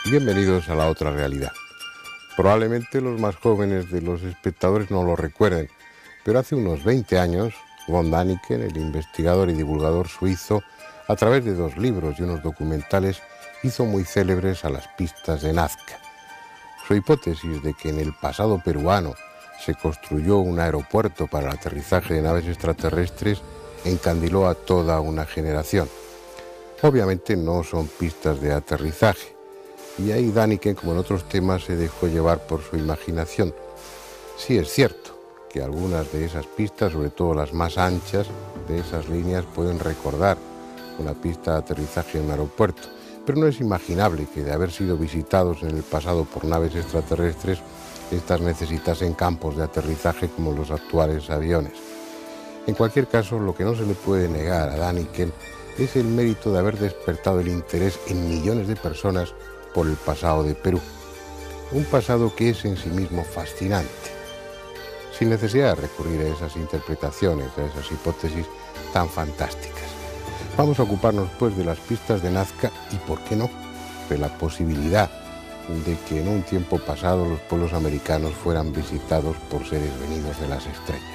Bienvenidos a la otra realidad. Probablemente los más jóvenes de los espectadores no lo recuerden, pero hace unos 20 años, von Däniken, el investigador y divulgador suizo, a través de 2 libros y unos documentales, hizo muy célebres a las pistas de Nazca. Su hipótesis de que en el pasado peruano se construyó un aeropuerto para el aterrizaje de naves extraterrestres encandiló a toda una generación. Obviamente no son pistas de aterrizaje, y ahí Däniken, como en otros temas, se dejó llevar por su imaginación. Sí es cierto que algunas de esas pistas, sobre todo las más anchas de esas líneas, pueden recordar una pista de aterrizaje en un aeropuerto, pero no es imaginable que de haber sido visitados en el pasado por naves extraterrestres, estas necesitasen campos de aterrizaje como los actuales aviones. En cualquier caso, lo que no se le puede negar a Däniken es el mérito de haber despertado el interés en millones de personas por el pasado de Perú. Un pasado que es en sí mismo fascinante. Sin necesidad de recurrir a esas interpretaciones, a esas hipótesis tan fantásticas. Vamos a ocuparnos pues de las pistas de Nazca y, ¿por qué no?, de la posibilidad de que en un tiempo pasado los pueblos americanos fueran visitados por seres venidos de las estrellas.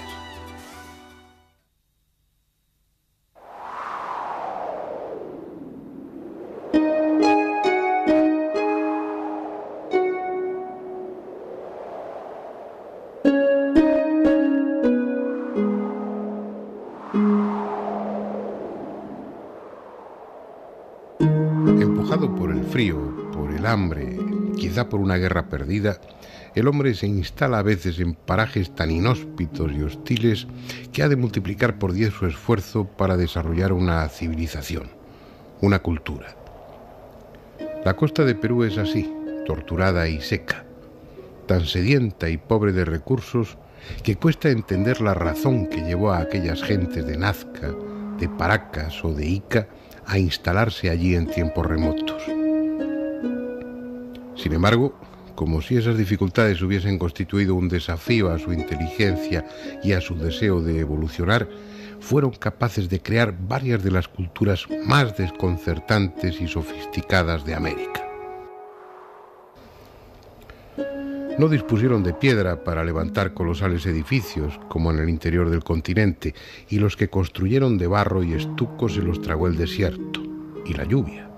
Empujado por el frío, por el hambre, quizá por una guerra perdida, el hombre se instala a veces en parajes tan inhóspitos y hostiles que ha de multiplicar por 10 su esfuerzo para desarrollar una civilización, una cultura. La costa de Perú es así, torturada y seca, tan sedienta y pobre de recursos que cuesta entender la razón que llevó a aquellas gentes de Nazca, de Paracas o de Ica a instalarse allí en tiempos remotos. Sin embargo, como si esas dificultades hubiesen constituido un desafío a su inteligencia y a su deseo de evolucionar, fueron capaces de crear varias de las culturas más desconcertantes y sofisticadas de América. No dispusieron de piedra para levantar colosales edificios, como en el interior del continente, y los que construyeron de barro y estuco se los tragó el desierto y la lluvia,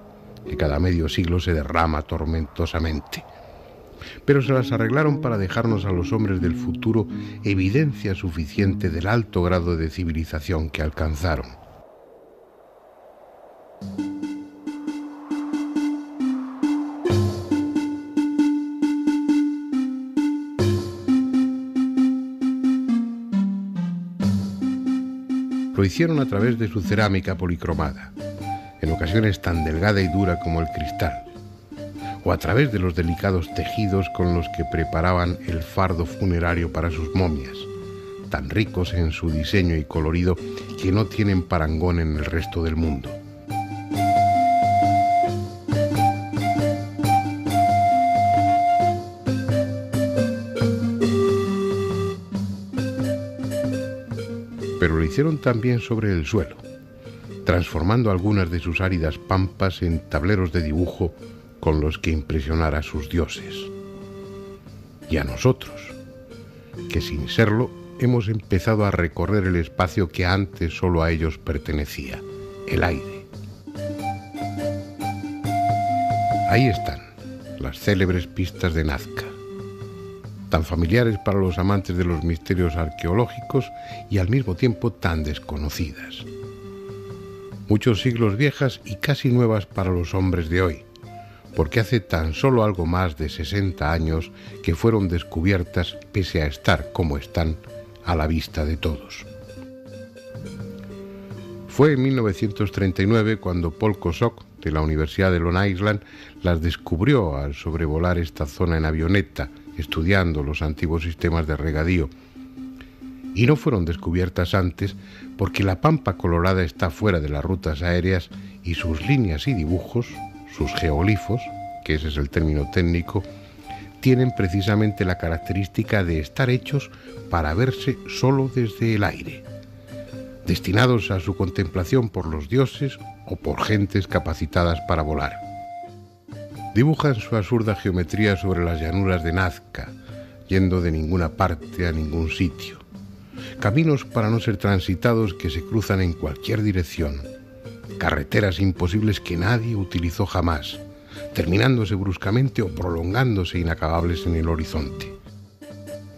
que cada medio siglo se derrama tormentosamente. Pero se las arreglaron para dejarnos a los hombres del futuro evidencia suficiente del alto grado de civilización que alcanzaron. Lo hicieron a través de su cerámica policromada, en ocasiones tan delgada y dura como el cristal, o a través de los delicados tejidos con los que preparaban el fardo funerario para sus momias, tan ricos en su diseño y colorido que no tienen parangón en el resto del mundo. Pero lo hicieron también sobre el suelo, transformando algunas de sus áridas pampas en tableros de dibujo con los que impresionar a sus dioses. Y a nosotros, que sin serlo hemos empezado a recorrer el espacio que antes solo a ellos pertenecía, el aire. Ahí están las célebres pistas de Nazca, tan familiares para los amantes de los misterios arqueológicos y al mismo tiempo tan desconocidas. Muchos siglos viejas y casi nuevas para los hombres de hoy, porque hace tan solo algo más de 60 años que fueron descubiertas pese a estar como están a la vista de todos. Fue en 1939 cuando Paul Kosok, de la Universidad de Long Island, las descubrió al sobrevolar esta zona en avioneta, estudiando los antiguos sistemas de regadío. Y no fueron descubiertas antes porque la pampa colorada está fuera de las rutas aéreas y sus líneas y dibujos, sus geoglifos, que ese es el término técnico, tienen precisamente la característica de estar hechos para verse solo desde el aire, destinados a su contemplación por los dioses o por gentes capacitadas para volar. Dibujan su absurda geometría sobre las llanuras de Nazca, yendo de ninguna parte a ningún sitio. Caminos para no ser transitados que se cruzan en cualquier dirección. Carreteras imposibles que nadie utilizó jamás, terminándose bruscamente o prolongándose inacabables en el horizonte.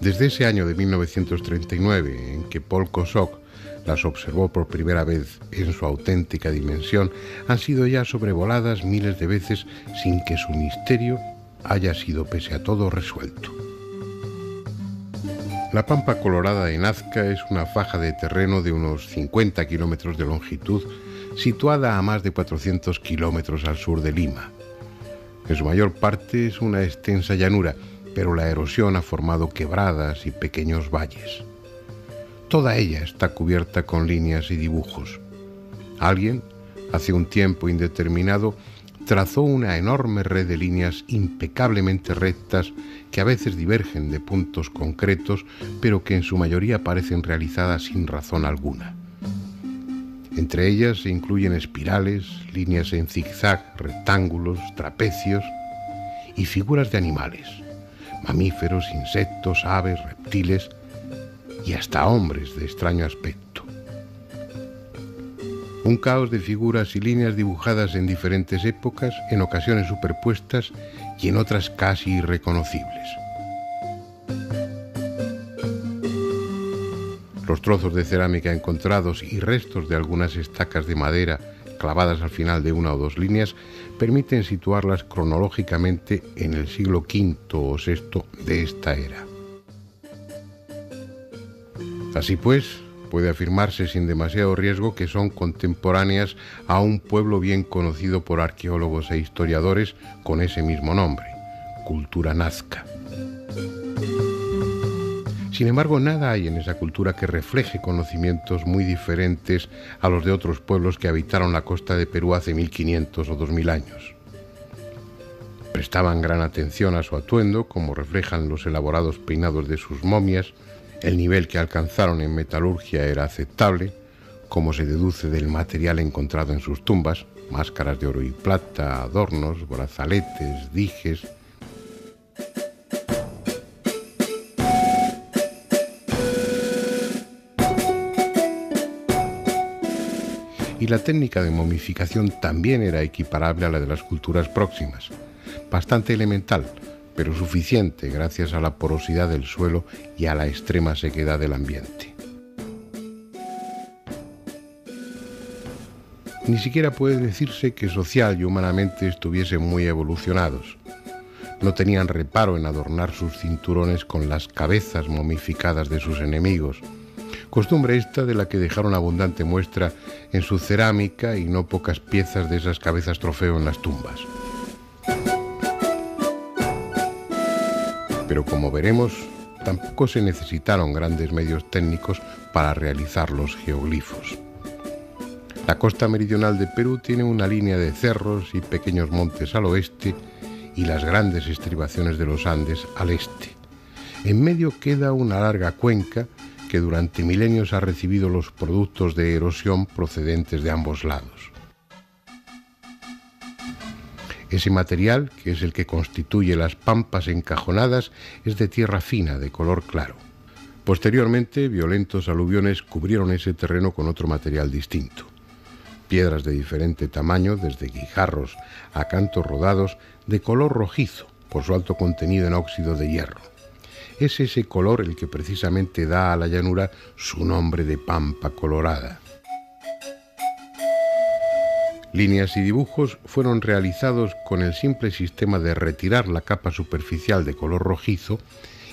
Desde ese año de 1939, en que Paul Kosok las observó por primera vez en su auténtica dimensión, han sido ya sobrevoladas miles de veces sin que su misterio haya sido pese a todo resuelto. La Pampa Colorada de Nazca es una faja de terreno de unos 50 kilómetros de longitud, situada a más de 400 kilómetros al sur de Lima. En su mayor parte es una extensa llanura, pero la erosión ha formado quebradas y pequeños valles. Toda ella está cubierta con líneas y dibujos. Alguien, hace un tiempo indeterminado, trazó una enorme red de líneas impecablemente rectas que a veces divergen de puntos concretos, pero que en su mayoría parecen realizadas sin razón alguna. Entre ellas se incluyen espirales, líneas en zigzag, rectángulos, trapecios y figuras de animales, mamíferos, insectos, aves, reptiles y hasta hombres de extraño aspecto. Un caos de figuras y líneas dibujadas en diferentes épocas, en ocasiones superpuestas y en otras casi irreconocibles. Los trozos de cerámica encontrados y restos de algunas estacas de madera clavadas al final de una o dos líneas permiten situarlas cronológicamente en el siglo V o VI de esta era. Así pues, puede afirmarse sin demasiado riesgo que son contemporáneas a un pueblo bien conocido por arqueólogos e historiadores con ese mismo nombre, cultura nazca. Sin embargo, nada hay en esa cultura que refleje conocimientos muy diferentes a los de otros pueblos que habitaron la costa de Perú hace 1500 o 2000 años. Prestaban gran atención a su atuendo, como reflejan los elaborados peinados de sus momias. El nivel que alcanzaron en metalurgia era aceptable, como se deduce del material encontrado en sus tumbas: máscaras de oro y plata, adornos, brazaletes, dijes. Y la técnica de momificación también era equiparable a la de las culturas próximas, bastante elemental, pero suficiente gracias a la porosidad del suelo y a la extrema sequedad del ambiente. Ni siquiera puede decirse que social y humanamente estuviesen muy evolucionados. No tenían reparo en adornar sus cinturones con las cabezas momificadas de sus enemigos, costumbre esta de la que dejaron abundante muestra en su cerámica y no pocas piezas de esas cabezas trofeo en las tumbas. Pero como veremos, tampoco se necesitaron grandes medios técnicos para realizar los geoglifos. La costa meridional de Perú tiene una línea de cerros y pequeños montes al oeste y las grandes estribaciones de los Andes al este. En medio queda una larga cuenca que durante milenios ha recibido los productos de erosión procedentes de ambos lados. Ese material, que es el que constituye las pampas encajonadas, es de tierra fina, de color claro. Posteriormente, violentos aluviones cubrieron ese terreno con otro material distinto. Piedras de diferente tamaño, desde guijarros a cantos rodados, de color rojizo, por su alto contenido en óxido de hierro. Es ese color el que precisamente da a la llanura su nombre de Pampa Colorada. Líneas y dibujos fueron realizados con el simple sistema de retirar la capa superficial de color rojizo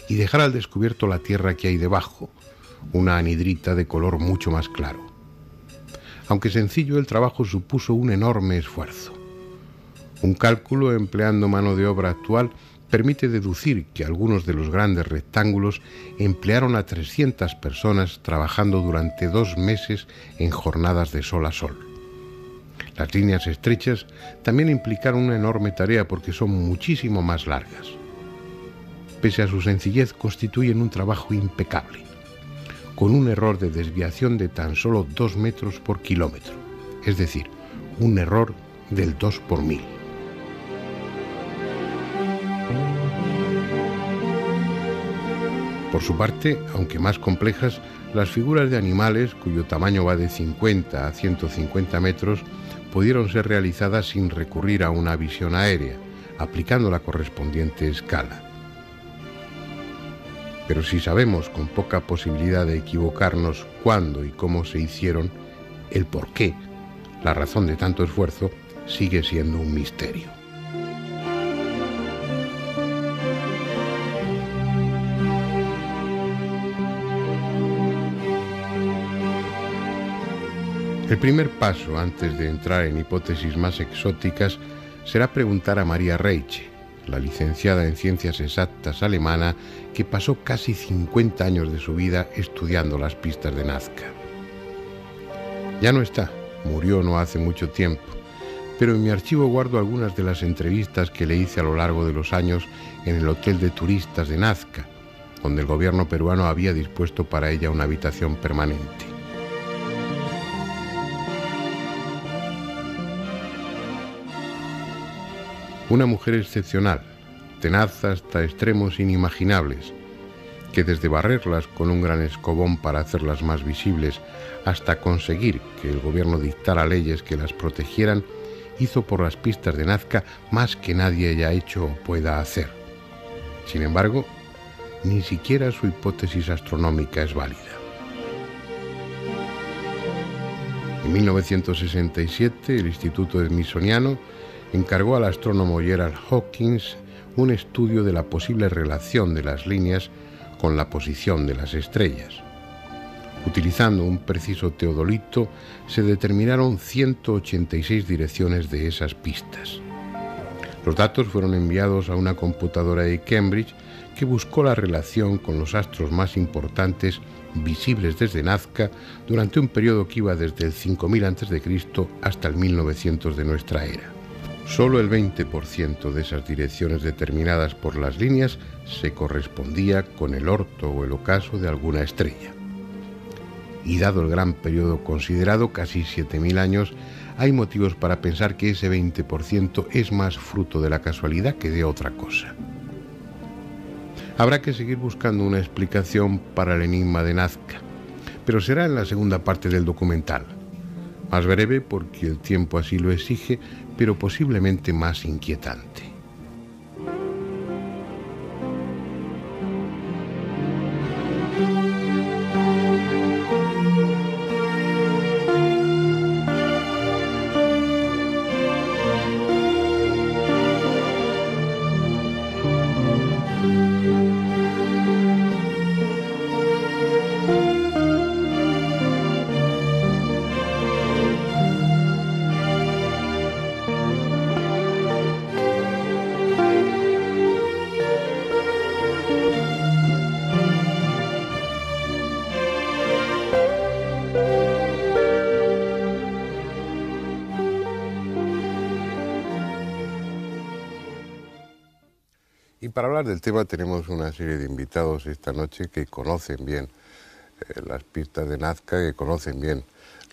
y dejar al descubierto la tierra que hay debajo, una anhidrita de color mucho más claro. Aunque sencillo, el trabajo supuso un enorme esfuerzo. Un cálculo empleando mano de obra actual permite deducir que algunos de los grandes rectángulos emplearon a 300 personas trabajando durante 2 meses en jornadas de sol a sol. Las líneas estrechas también implicaron una enorme tarea porque son muchísimo más largas. Pese a su sencillez, constituyen un trabajo impecable, con un error de desviación de tan solo 2 metros por kilómetro, es decir, un error del 2 por 1000. Por su parte, aunque más complejas, las figuras de animales, cuyo tamaño va de 50 a 150 metros, pudieron ser realizadas sin recurrir a una visión aérea, aplicando la correspondiente escala. Pero si sabemos con poca posibilidad de equivocarnos cuándo y cómo se hicieron, el por qué, la razón de tanto esfuerzo, sigue siendo un misterio. El primer paso, antes de entrar en hipótesis más exóticas, será preguntar a María Reiche, la licenciada en Ciencias Exactas alemana que pasó casi 50 años de su vida estudiando las pistas de Nazca. Ya no está, murió no hace mucho tiempo, pero en mi archivo guardo algunas de las entrevistas que le hice a lo largo de los años en el hotel de turistas de Nazca, donde el gobierno peruano había dispuesto para ella una habitación permanente. Una mujer excepcional, tenaz hasta extremos inimaginables, que desde barrerlas con un gran escobón para hacerlas más visibles hasta conseguir que el gobierno dictara leyes que las protegieran, hizo por las pistas de Nazca más que nadie haya hecho o pueda hacer. Sin embargo, ni siquiera su hipótesis astronómica es válida. En 1967, el Instituto Smithsoniano encargó al astrónomo Gerald Hawkins un estudio de la posible relación de las líneas con la posición de las estrellas. Utilizando un preciso teodolito, se determinaron 186 direcciones de esas pistas. Los datos fueron enviados a una computadora de Cambridge que buscó la relación con los astros más importantes visibles desde Nazca durante un periodo que iba desde el 5000 a.C. hasta el 1900 de nuestra era. Solo el 20% de esas direcciones determinadas por las líneas se correspondía con el orto o el ocaso de alguna estrella. Y dado el gran periodo considerado, casi 7000 años, hay motivos para pensar que ese 20% es más fruto de la casualidad que de otra cosa. Habrá que seguir buscando una explicación para el enigma de Nazca, pero será en la segunda parte del documental. Más breve porque el tiempo así lo exige, pero posiblemente más inquietante. Y para hablar del tema tenemos una serie de invitados esta noche que conocen bien las pistas de Nazca, que conocen bien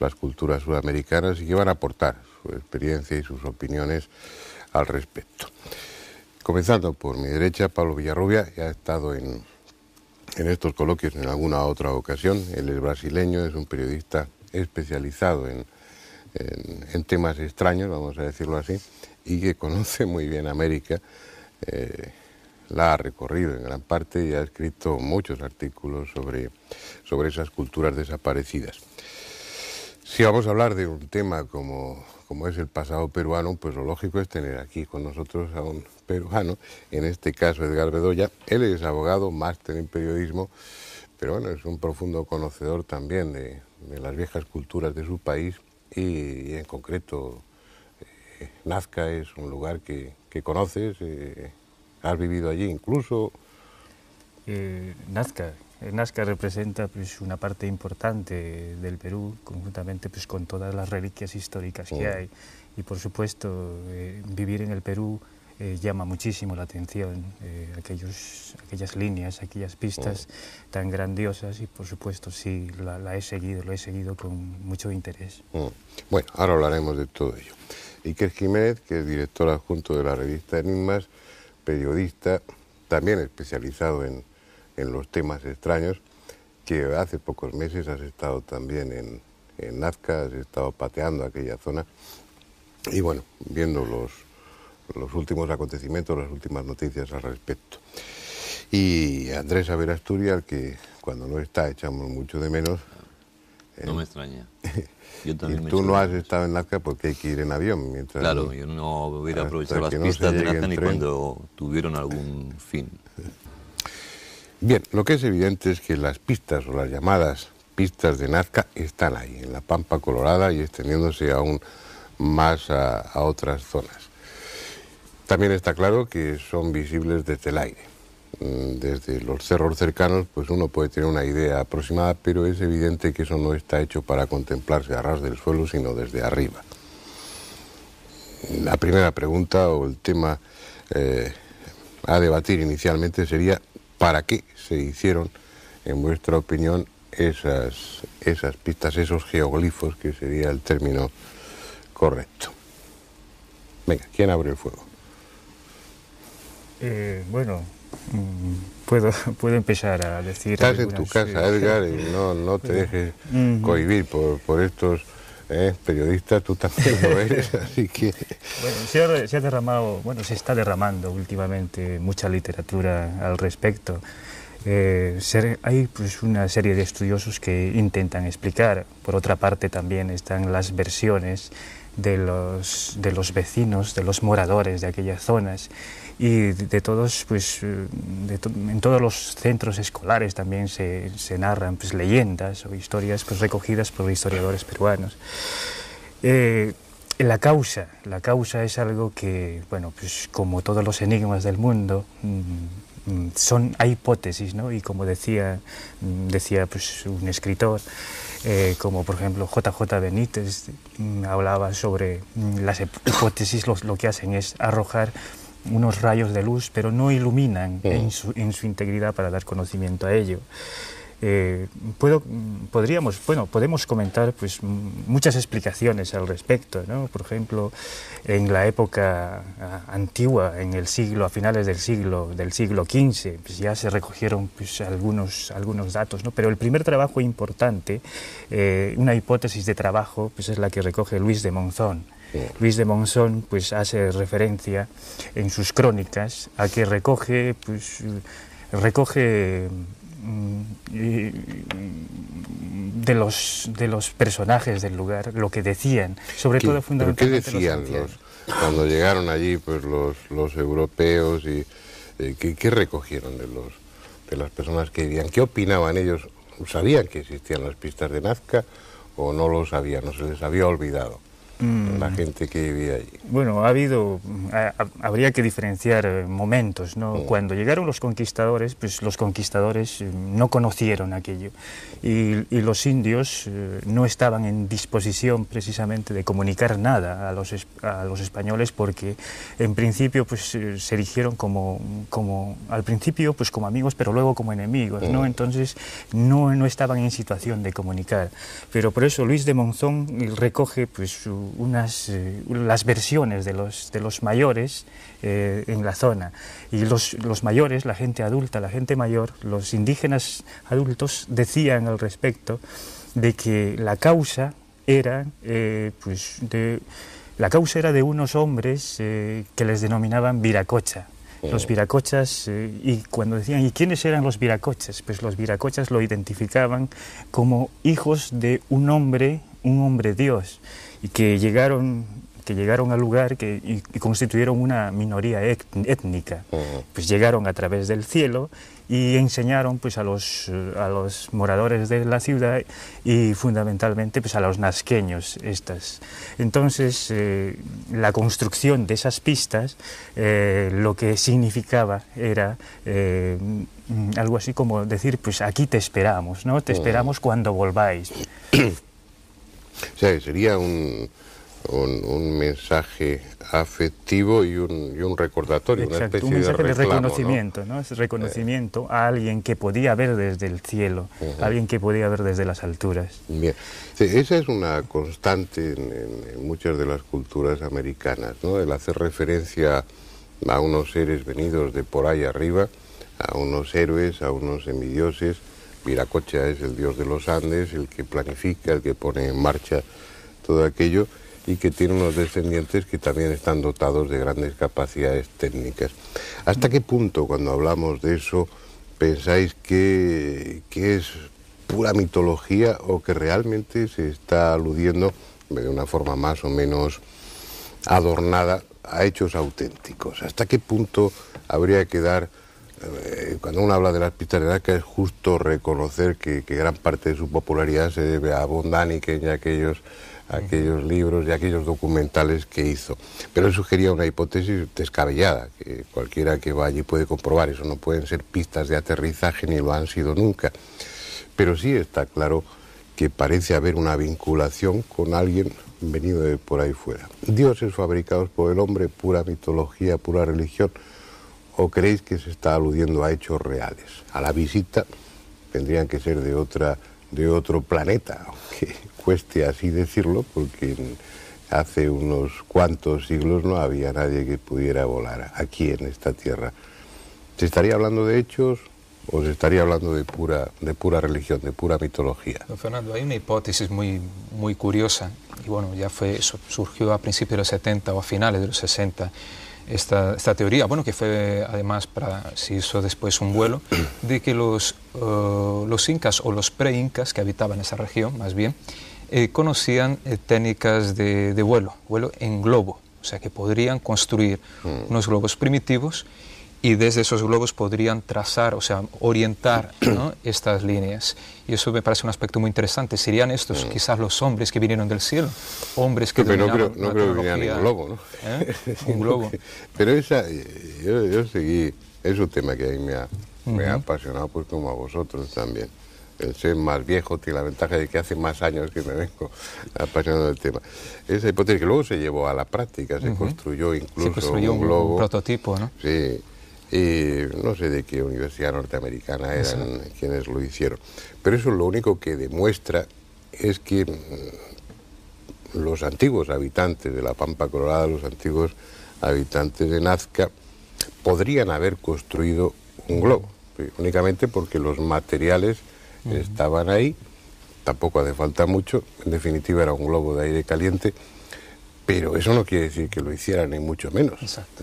las culturas sudamericanas y que van a aportar su experiencia y sus opiniones al respecto. Comenzando por mi derecha, Pablo Villarrubia, que ha estado en estos coloquios en alguna otra ocasión. Él es brasileño, es un periodista especializado en temas extraños, vamos a decirlo así, y que conoce muy bien América. La ha recorrido en gran parte y ha escrito muchos artículos sobre esas culturas desaparecidas. Si vamos a hablar de un tema como es el pasado peruano, pues lo lógico es tener aquí con nosotros a un peruano, en este caso Edgar Bedoya. Él es abogado, máster en periodismo, pero bueno, es un profundo conocedor también de las viejas culturas de su país y en concreto Nazca es un lugar que conoces. ¿Has vivido allí incluso? Nazca representa pues, una parte importante del Perú, conjuntamente pues, con todas las reliquias históricas que hay. Y por supuesto, vivir en el Perú llama muchísimo la atención, aquellas líneas, aquellas pistas tan grandiosas, y por supuesto sí, lo he seguido con mucho interés. Bueno, ahora hablaremos de todo ello. Iker Jiménez, que es director adjunto de la revista Enigmas, periodista, también especializado en en los temas extraños, que hace pocos meses has estado también en Nazca, has estado pateando aquella zona y bueno, viendo los últimos acontecimientos, las últimas noticias al respecto. Y Andrés Aberasturi, al que cuando no está echamos mucho de menos. No me extraña. Yo también y tú no has estado en Nazca porque hay que ir en avión. Mientras claro, yo no hubiera aprovechado las pistas de Nazca ni cuando tuvieron algún fin. Bien, lo que es evidente es que las pistas o las llamadas pistas de Nazca están ahí, en la Pampa Colorada y extendiéndose aún más a otras zonas. También está claro que son visibles desde el aire. Desde los cerros cercanos, pues uno puede tener una idea aproximada, pero es evidente que eso no está hecho para contemplarse a ras del suelo, sino desde arriba. La primera pregunta o el tema a debatir inicialmente sería ¿para qué se hicieron, en vuestra opinión, esas pistas, esos geoglifos, que sería el término correcto? Venga, ¿quién abre el fuego? Bueno, puedo empezar a decir... Estás en tu casa, Edgar, y no te dejes cohibir por estos periodistas, tú también lo eres, así que... Bueno, se está derramando últimamente mucha literatura al respecto. Hay pues una serie de estudiosos que intentan explicar. Por otra parte también están las versiones de los vecinos, de los moradores de aquellas zonas, y de todos, pues en todos los centros escolares también se narran pues leyendas o historias pues recogidas por historiadores peruanos. La causa es algo que, bueno, pues como todos los enigmas del mundo, hay hipótesis, ¿no? Y como decía pues un escritor, como por ejemplo JJ Benítez, hablaba sobre las hipótesis, lo que hacen es arrojar unos rayos de luz, pero no iluminan en su integridad para dar conocimiento a ello. Podemos comentar pues muchas explicaciones al respecto, ¿no? Por ejemplo, en la época antigua, a finales del siglo XV, pues ya se recogieron pues algunos datos, ¿no? Pero el primer trabajo importante, una hipótesis de trabajo, pues es la que recoge Luis de Monzón. Luis de Monzón pues hace referencia en sus crónicas a que recoge de los personajes del lugar lo que decían, sobre todo fundamentalmente. ¿Pero qué decían cuando llegaron allí pues los europeos y qué recogieron de las personas que vivían? ¿Qué opinaban ellos? ¿Sabían que existían las pistas de Nazca o no lo sabían, no se les había olvidado? La gente que vivía allí. Bueno, habría que diferenciar momentos, ¿no? Cuando llegaron los conquistadores, pues los conquistadores no conocieron aquello y los indios no estaban en disposición precisamente de comunicar nada a los españoles, porque en principio pues se erigieron al principio pues como amigos, pero luego como enemigos, ¿no? Entonces no estaban en situación de comunicar. Pero por eso Luis de Monzón recoge pues las versiones de los mayores en la zona, y los mayores, la gente adulta, la gente mayor, los indígenas adultos decían al respecto de que la causa era de unos hombres que les denominaban viracocha. Los viracochas, y cuando decían ¿y quiénes eran los viracochas? Pues los viracochas lo identificaban como hijos de un hombre Dios, y que llegaron al lugar y constituyeron una minoría étnica. Pues llegaron a través del cielo y enseñaron pues a los moradores de la ciudad y fundamentalmente pues a los nazqueños estas. Entonces la construcción de esas pistas lo que significaba era algo así como decir pues aquí te esperamos, ¿no? Te esperamos cuando volváis. O sea, sería un mensaje afectivo y un recordatorio. Exacto, una especie un mensaje de reclamo, reconocimiento, ¿no? Es reconocimiento a alguien que podía ver desde el cielo, a alguien que podía ver desde las alturas. Bien, esa es una constante en muchas de las culturas americanas, ¿no? El hacer referencia a unos seres venidos de por ahí arriba, a unos héroes, a unos semidioses. Viracocha es el dios de los Andes, el que planifica, el que pone en marcha todo aquello, y que tiene unos descendientes que también están dotados de grandes capacidades técnicas. ¿Hasta qué punto, cuando hablamos de eso, pensáis que es pura mitología o que realmente se está aludiendo de una forma más o menos adornada a hechos auténticos? ¿Hasta qué punto habría que dar, cuando uno habla de las pistas de Nazca, es justo reconocer que gran parte de su popularidad se debe a von Däniken y aquellos libros y aquellos documentales que hizo? Pero él sugería una hipótesis descabellada, que cualquiera que va allí puede comprobar. Eso no pueden ser pistas de aterrizaje ni lo han sido nunca. Pero sí está claro que parece haber una vinculación con alguien venido de por ahí fuera. ¿Dioses fabricados por el hombre, pura mitología, pura religión? ¿O creéis que se está aludiendo a hechos reales? A la visita tendrían que ser de otro planeta, aunque cueste así decirlo, porque hace unos cuantos siglos no había nadie que pudiera volar aquí en esta tierra. ¿Se estaría hablando de hechos o se estaría hablando de pura religión, de pura mitología? Don Fernando, hay una hipótesis muy curiosa, y bueno, surgió a principios de los 70 o a finales de los 60, esta teoría, bueno, que fue además, se hizo después un vuelo, de que los incas o los pre-incas que habitaban esa región, más bien, conocían técnicas de vuelo en globo, o sea que podrían construir unos globos primitivos y desde esos globos podrían trazar, o sea, orientar, ¿no?, estas líneas. Y eso me parece un aspecto muy interesante. ¿Serían estos quizás los hombres que vinieron del cielo? Hombres que dominaban no creo que vinieran en un globo, ¿no? Un globo. Pero yo seguí, es un tema que a mí me ha apasionado, pues como a vosotros también. El ser más viejo tiene la ventaja de que hace más años que me vengo apasionando del tema. Esa hipótesis que luego se llevó a la práctica, se construyó incluso un globo. Un prototipo, ¿no? Sí. Y no sé de qué universidad norteamericana eran quienes lo hicieron. Pero eso lo único que demuestra es que los antiguos habitantes de la Pampa Colorada, los antiguos habitantes de Nazca, podrían haber construido un globo, únicamente porque los materiales estaban ahí, tampoco hace falta mucho, en definitiva era un globo de aire caliente. Pero eso no quiere decir que lo hicieran, ni mucho menos. Exacto.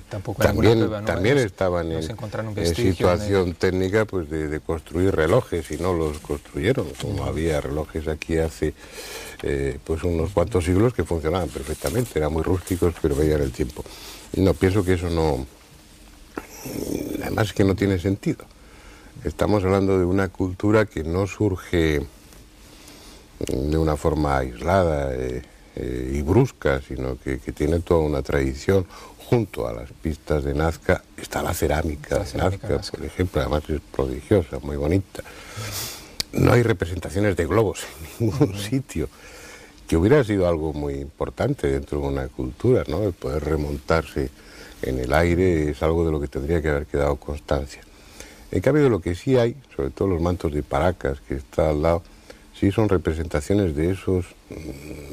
Tampoco también estaban en situación técnica, pues de construir relojes, y no los construyeron, como había relojes aquí hace pues unos cuantos siglos que funcionaban perfectamente, eran muy rústicos, pero veían el tiempo. Y no, pienso que eso no... Además que no tiene sentido. Estamos hablando de una cultura que no surge de una forma aislada, y brusca, sino que tiene toda una tradición. Junto a las pistas de Nazca está la cerámica de Nazca, por ejemplo, además es prodigiosa, muy bonita. No hay representaciones de globos en ningún sitio, que hubiera sido algo muy importante dentro de una cultura, ¿no? El poder remontarse en el aire es algo de lo que tendría que haber quedado constancia. En cambio, de lo que sí hay, sobre todo los mantos de Paracas, que está al lado, sí son representaciones de esos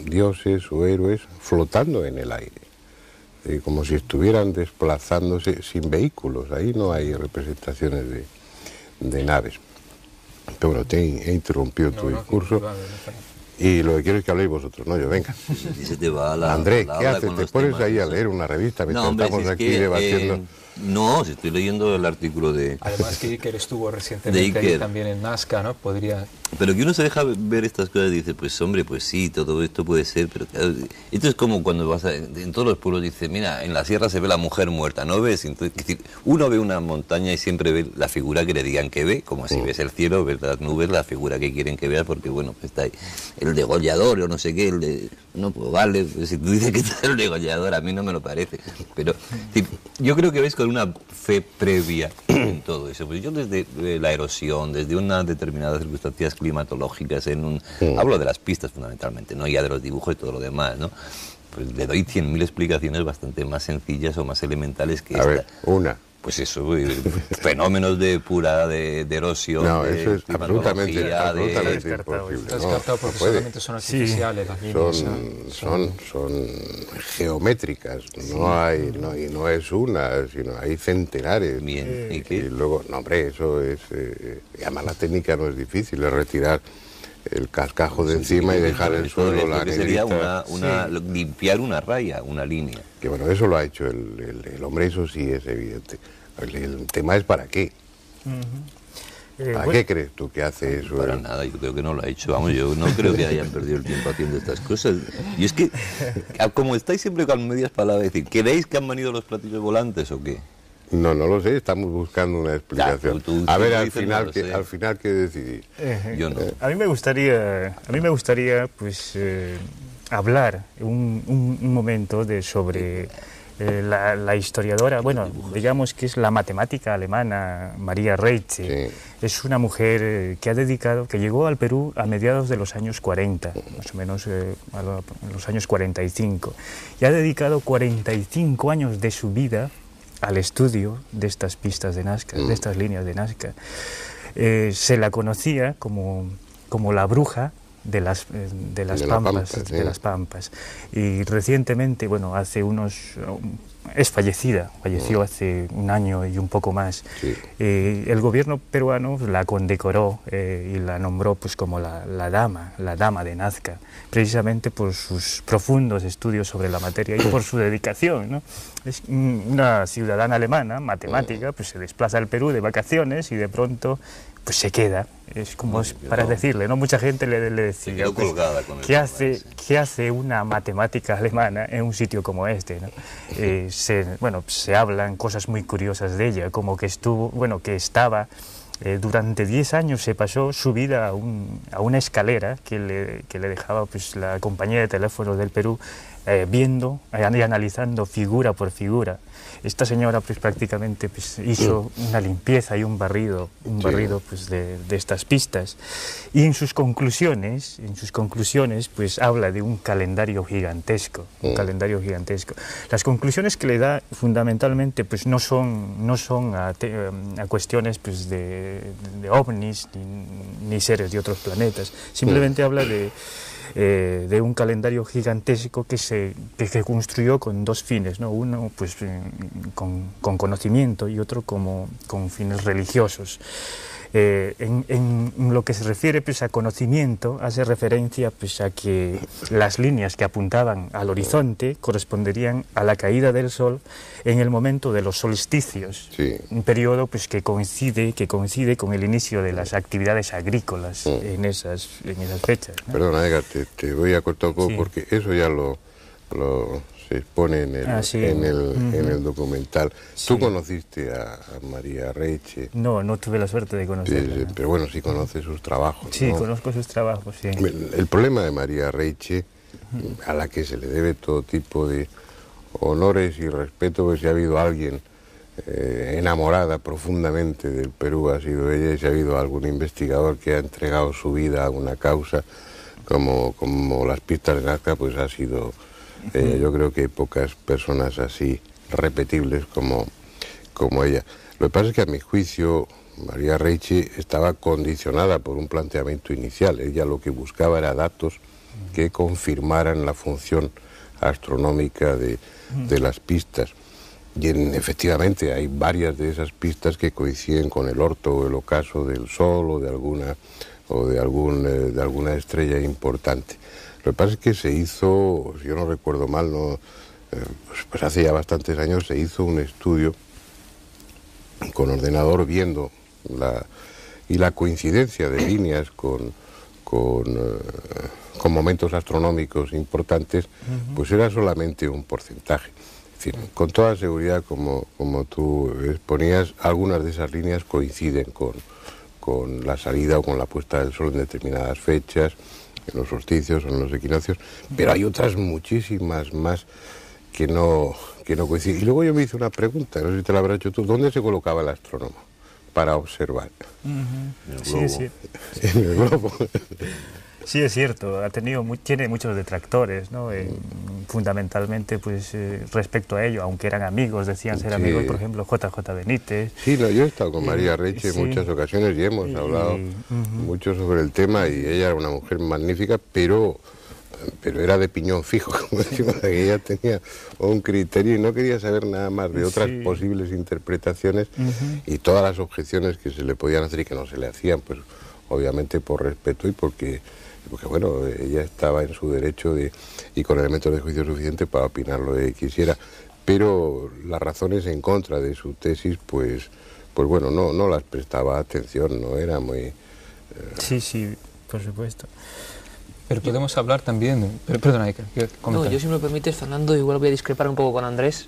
dioses o héroes flotando en el aire, como si estuvieran desplazándose sin vehículos. Ahí no hay representaciones de naves. Pero bueno, he interrumpido tu discurso. Y lo que quiero es que habléis vosotros, no yo, venga. Se te va Andrés, ¿qué haces? ¿Te pones ahí a leer una revista mientras estamos aquí debatiendo? No, si estoy leyendo el artículo de... Además que Iker estuvo recientemente ahí también en Nazca, ¿no? Podría... Pero que uno se deja ver estas cosas y dice, pues hombre, pues sí, todo esto puede ser, pero claro, esto es como cuando vas en todos los pueblos, dice, mira, en la sierra se ve la mujer muerta, ¿no ves? Entonces, es decir, uno ve una montaña y siempre ve la figura que le digan que ve, como si ves el cielo, ves las nubes, la figura que quieren que veas, porque bueno, pues está ahí el degollador o no sé qué, no, pues vale, pues si tú dices que está el degollador, a mí no me lo parece, pero yo creo que ves con una fe previa en todo eso. Pues yo desde la erosión, desde unas determinadas circunstancias climatológicas, hablo de las pistas fundamentalmente, no ya de los dibujos y todo lo demás, ¿no? Pues le doy 100.000 explicaciones bastante más sencillas o más elementales que esta. A ver, una, pues eso, fenómenos de pura de erosión, no, de eso es absolutamente descartado. imposible. Está No, descartado porque no puede. solamente son artificiales las líneas. Son geométricas, y no es una, sino hay centenares. Bien, ¿y Y qué? luego, no hombre, eso es, y además la técnica no es difícil, es retirar el cascajo de encima y dejar el suelo, la sería negrita. limpiar una raya, una línea. Que bueno, eso lo ha hecho el hombre, eso sí es evidente. El tema es para qué. ¿Para qué crees tú que hace eso? Para nada, yo creo que no lo ha hecho. Vamos, yo no creo que hayan perdido el tiempo haciendo estas cosas. Y es que, como estáis siempre con medias palabras, decir, ¿queréis que han venido los platillos volantes o qué? No lo sé, estamos buscando una explicación. Tú a ver, al dices, final, no lo sé. al final, ¿qué decidís? Yo no. A mí me gustaría pues hablar un momento sobre la historiadora, bueno, digamos que es la matemática alemana Maria Reiche. Sí. Es una mujer que llegó al Perú a mediados de los años 40, más o menos en los años 45, y ha dedicado 45 años de su vida al estudio de estas pistas de Nazca, de estas líneas de Nazca. Se la conocía como la bruja de las Pampas. Y recientemente, bueno, falleció hace un año y un poco más. Sí. El gobierno peruano la condecoró y la nombró pues como la dama de Nazca, precisamente por sus profundos estudios sobre la materia y por su dedicación, ¿no? Es una ciudadana alemana, matemática, pues se desplaza al Perú de vacaciones y de pronto pues se queda. Es como para decirle, ¿no? Mucha gente le decía, quedó pues, colgada con el ¿qué hace una matemática alemana en un sitio como este, ¿no? Se hablan cosas muy curiosas de ella, como que estaba durante 10 años, se pasó su vida a una escalera que le dejaba pues la compañía de teléfonos del Perú, viendo y analizando figura por figura. Esta señora pues prácticamente pues, hizo una limpieza y un barrido pues, de estas pistas, y en sus conclusiones pues habla de un calendario gigantesco, Las conclusiones que le da fundamentalmente pues no son a cuestiones pues de ovnis ni seres de otros planetas, simplemente habla de un calendario gigantesco que se construyó con dos fines, ¿no? Uno pues con conocimiento y otro con fines religiosos. En lo que se refiere pues, a conocimiento, hace referencia pues, a que las líneas que apuntaban al horizonte corresponderían a la caída del sol en el momento de los solsticios, Sí. un periodo pues, que coincide con el inicio de las actividades agrícolas en esas fechas, ¿no? Perdona, Edgar, te voy a cortar un poco Sí. porque eso ya se expone en el documental. Sí. ¿Tú conociste a Maria Reiche? No tuve la suerte de conocerla, ¿no? Pero bueno, sí conoces sus trabajos, Sí, ¿no? conozco sus trabajos, sí. El problema de Maria Reiche, a la que se le debe todo tipo de honores y respeto, pues si ha habido alguien enamorada profundamente del Perú, ha sido ella, y si ha habido algún investigador que ha entregado su vida a una causa como las pistas de Nazca, pues ha sido ella. Yo creo que hay pocas personas así repetibles como ella. Lo que pasa es que a mi juicio Maria Reiche estaba condicionada por un planteamiento inicial. Ella lo que buscaba era datos que confirmaran la función astronómica de las pistas. Y efectivamente hay varias de esas pistas que coinciden con el orto o el ocaso del Sol o de alguna estrella importante. Lo que pasa es que se hizo, si yo no recuerdo mal, pues hace ya bastantes años se hizo un estudio con ordenador viendo la coincidencia de líneas con momentos astronómicos importantes, pues era solamente un porcentaje. Es decir, con toda seguridad, como tú exponías, algunas de esas líneas coinciden con la salida o con la puesta del sol en determinadas fechas, en los solsticios o en los equinoccios, pero hay otras muchísimas más que no coinciden. Y luego yo me hice una pregunta, no sé si te la habrás hecho tú, ¿dónde se colocaba el astrónomo para observar? Sí, sí. En el globo. Sí, es cierto, tiene muchos detractores, ¿no? Fundamentalmente, pues, respecto a ello, aunque eran amigos, decían ser amigos, por ejemplo, JJ Benítez. Sí, no, yo he estado con María Reche en muchas ocasiones y hemos hablado mucho sobre el tema, y ella era una mujer magnífica, pero era de piñón fijo, como decimos, que ella tenía un criterio y no quería saber nada más de otras posibles interpretaciones, y todas las objeciones que se le podían hacer y que no se le hacían, pues obviamente por respeto y porque bueno, ella estaba en su derecho y con elementos de juicio suficiente para opinar lo que quisiera, pero las razones en contra de su tesis, pues bueno, no las prestaba atención, no era muy... Sí, por supuesto. Pero podemos hablar también... Perdona, Iker, no, yo, si me lo permites, Fernando, igual voy a discrepar un poco con Andrés.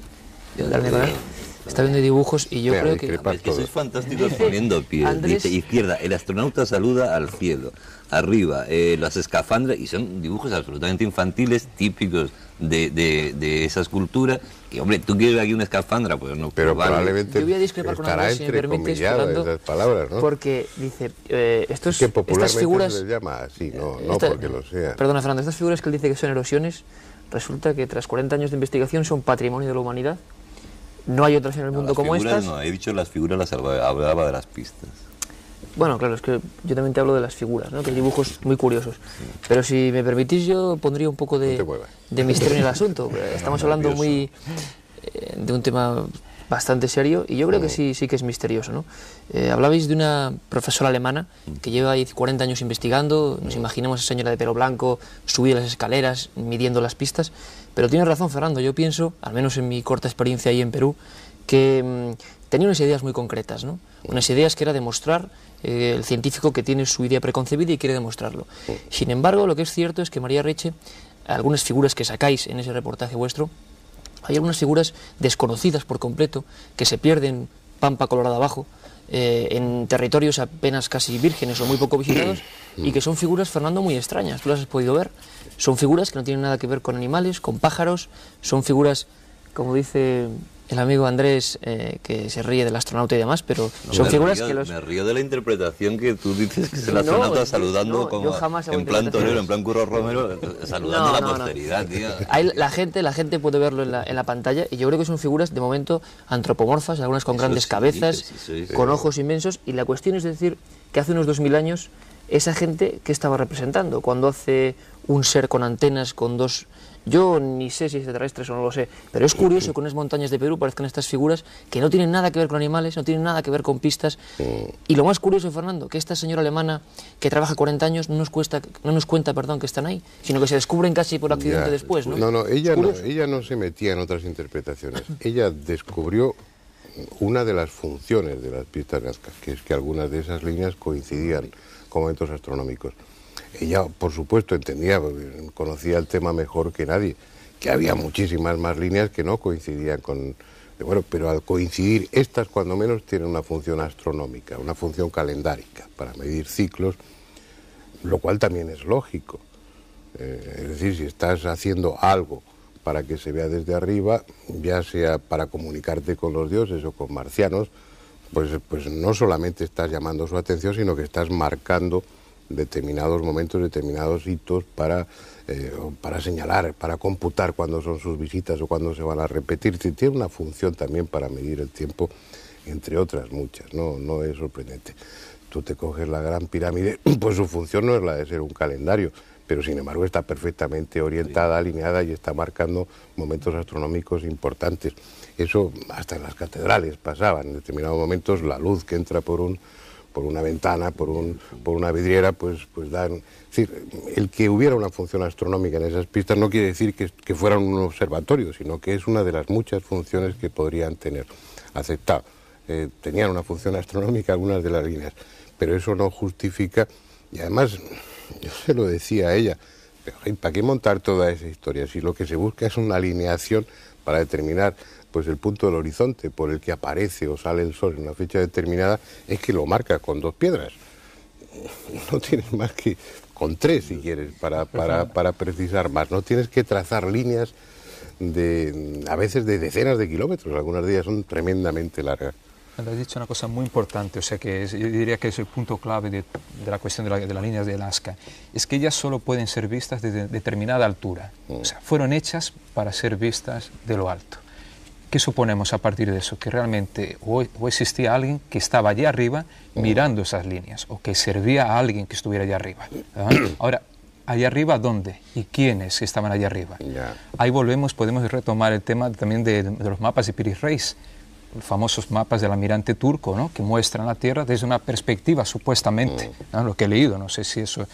Está viendo dibujos y yo creo que... Es que sois fantásticos poniendo pie. Dice izquierda, el astronauta saluda al cielo. Arriba, las escafandras, y son dibujos absolutamente infantiles, típicos de esas culturas. Que, hombre, tú quieres ver aquí una escafandra, pues no. Pero vale. probablemente yo voy a discrepar con Andrés, si me permites, esas palabras, ¿no? Porque dice, que popularmente estas figuras... se les llama así, no porque lo sea. Perdona, Fernando, estas figuras que él dice que son erosiones, resulta que tras 40 años de investigación son patrimonio de la humanidad. No hay otras en el mundo como estas. No, he dicho las figuras, las hablaba de las pistas. Bueno, claro, es que yo también te hablo de las figuras, ¿no? Que hay dibujos muy curiosos. Pero si me permitís, yo pondría un poco de misterio en el asunto. Estamos hablando de un tema bastante serio y yo creo que sí que es misterioso, ¿no? Hablabais de una profesora alemana que lleva ahí 40 años investigando. Nos imaginamos a esa señora de pelo blanco subir las escaleras, midiendo las pistas. Pero tienes razón, Fernando, yo pienso, al menos en mi corta experiencia ahí en Perú, que tenía unas ideas muy concretas, ¿no? Unas ideas que era demostrar el científico que tiene su idea preconcebida y quiere demostrarlo. Sin embargo, lo que es cierto es que María Reche, algunas figuras que sacáis en ese reportaje vuestro, hay algunas figuras desconocidas por completo, que se pierden pampa colorada abajo, en territorios apenas casi vírgenes o muy poco visitados, y que son figuras, Fernando, muy extrañas. Tú las has podido ver. Son figuras que no tienen nada que ver con animales, con pájaros, son figuras, como dice el amigo Andrés, que se ríe del astronauta y demás, pero son figuras que los... Me río de la interpretación que tú dices, que es el astronauta saludando como en plan torero, en plan Curro Romero, saludando a la posteridad, tío. La gente puede verlo en la pantalla, y yo creo que son figuras de momento antropomorfas, algunas con grandes cabezas, con ojos inmensos, y la cuestión es decir que hace unos 2000 años esa gente, ¿qué estaba representando? Cuando hace un ser con antenas, con dos... Yo ni sé si es extraterrestres o no lo sé, pero es curioso que en unas montañas de Perú parezcan estas figuras que no tienen nada que ver con animales, no tienen nada que ver con pistas. Y lo más curioso, Fernando, que esta señora alemana que trabaja 40 años no nos cuenta que están ahí, sino que se descubren casi por accidente después, ¿no? Ella no se metía en otras interpretaciones. Ella descubrió una de las funciones de las pistas Nazca, que es que algunas de esas líneas coincidían con momentos astronómicos. Ella, por supuesto, entendía, conocía el tema mejor que nadie, que había muchísimas más líneas que no coincidían con... Bueno, pero al coincidir, estas cuando menos tienen una función astronómica, una función calendárica, para medir ciclos, lo cual también es lógico. Es decir, si estás haciendo algo para que se vea desde arriba, ya sea para comunicarte con los dioses o con marcianos, pues no solamente estás llamando su atención, sino que estás marcando determinados momentos, determinados hitos para señalar, para computar cuándo son sus visitas o cuándo se van a repetir. Tiene una función también para medir el tiempo, entre otras muchas, no es sorprendente. Tú te coges la Gran Pirámide, pues su función no es la de ser un calendario, pero sin embargo está perfectamente orientada, alineada y está marcando momentos astronómicos importantes. Eso hasta en las catedrales pasaba, en determinados momentos la luz que entra por una ventana, por una vidriera, pues dan... Es decir, el que hubiera una función astronómica en esas pistas no quiere decir que fueran un observatorio, sino que es una de las muchas funciones que podrían tener. Aceptado. Tenían una función astronómica algunas de las líneas, pero eso no justifica, y además, yo se lo decía a ella, pero ¿para qué montar toda esa historia? Si lo que se busca es una alineación para determinar pues el punto del horizonte por el que aparece o sale el sol en una fecha determinada, es que lo marca con 2 piedras. No tienes más que con 3 si quieres para precisar más. No tienes que trazar líneas a veces de decenas de kilómetros, algunas de ellas son tremendamente largas. Has dicho una cosa muy importante, o sea que yo diría que es el punto clave de la cuestión de las líneas de Nazca, es que ellas solo pueden ser vistas desde determinada altura, o sea, fueron hechas para ser vistas de lo alto. ¿Qué suponemos a partir de eso? Que realmente o existía alguien que estaba allí arriba mirando esas líneas, o que servía a alguien que estuviera allá arriba. Ahora, ¿allá arriba dónde? ¿Y quiénes estaban allá arriba? Ahí volvemos, podemos retomar el tema también de los mapas de Piri Reis, los famosos mapas del almirante turco, ¿no? Que muestran la Tierra desde una perspectiva, supuestamente, ¿no? Lo que he leído, no sé si eso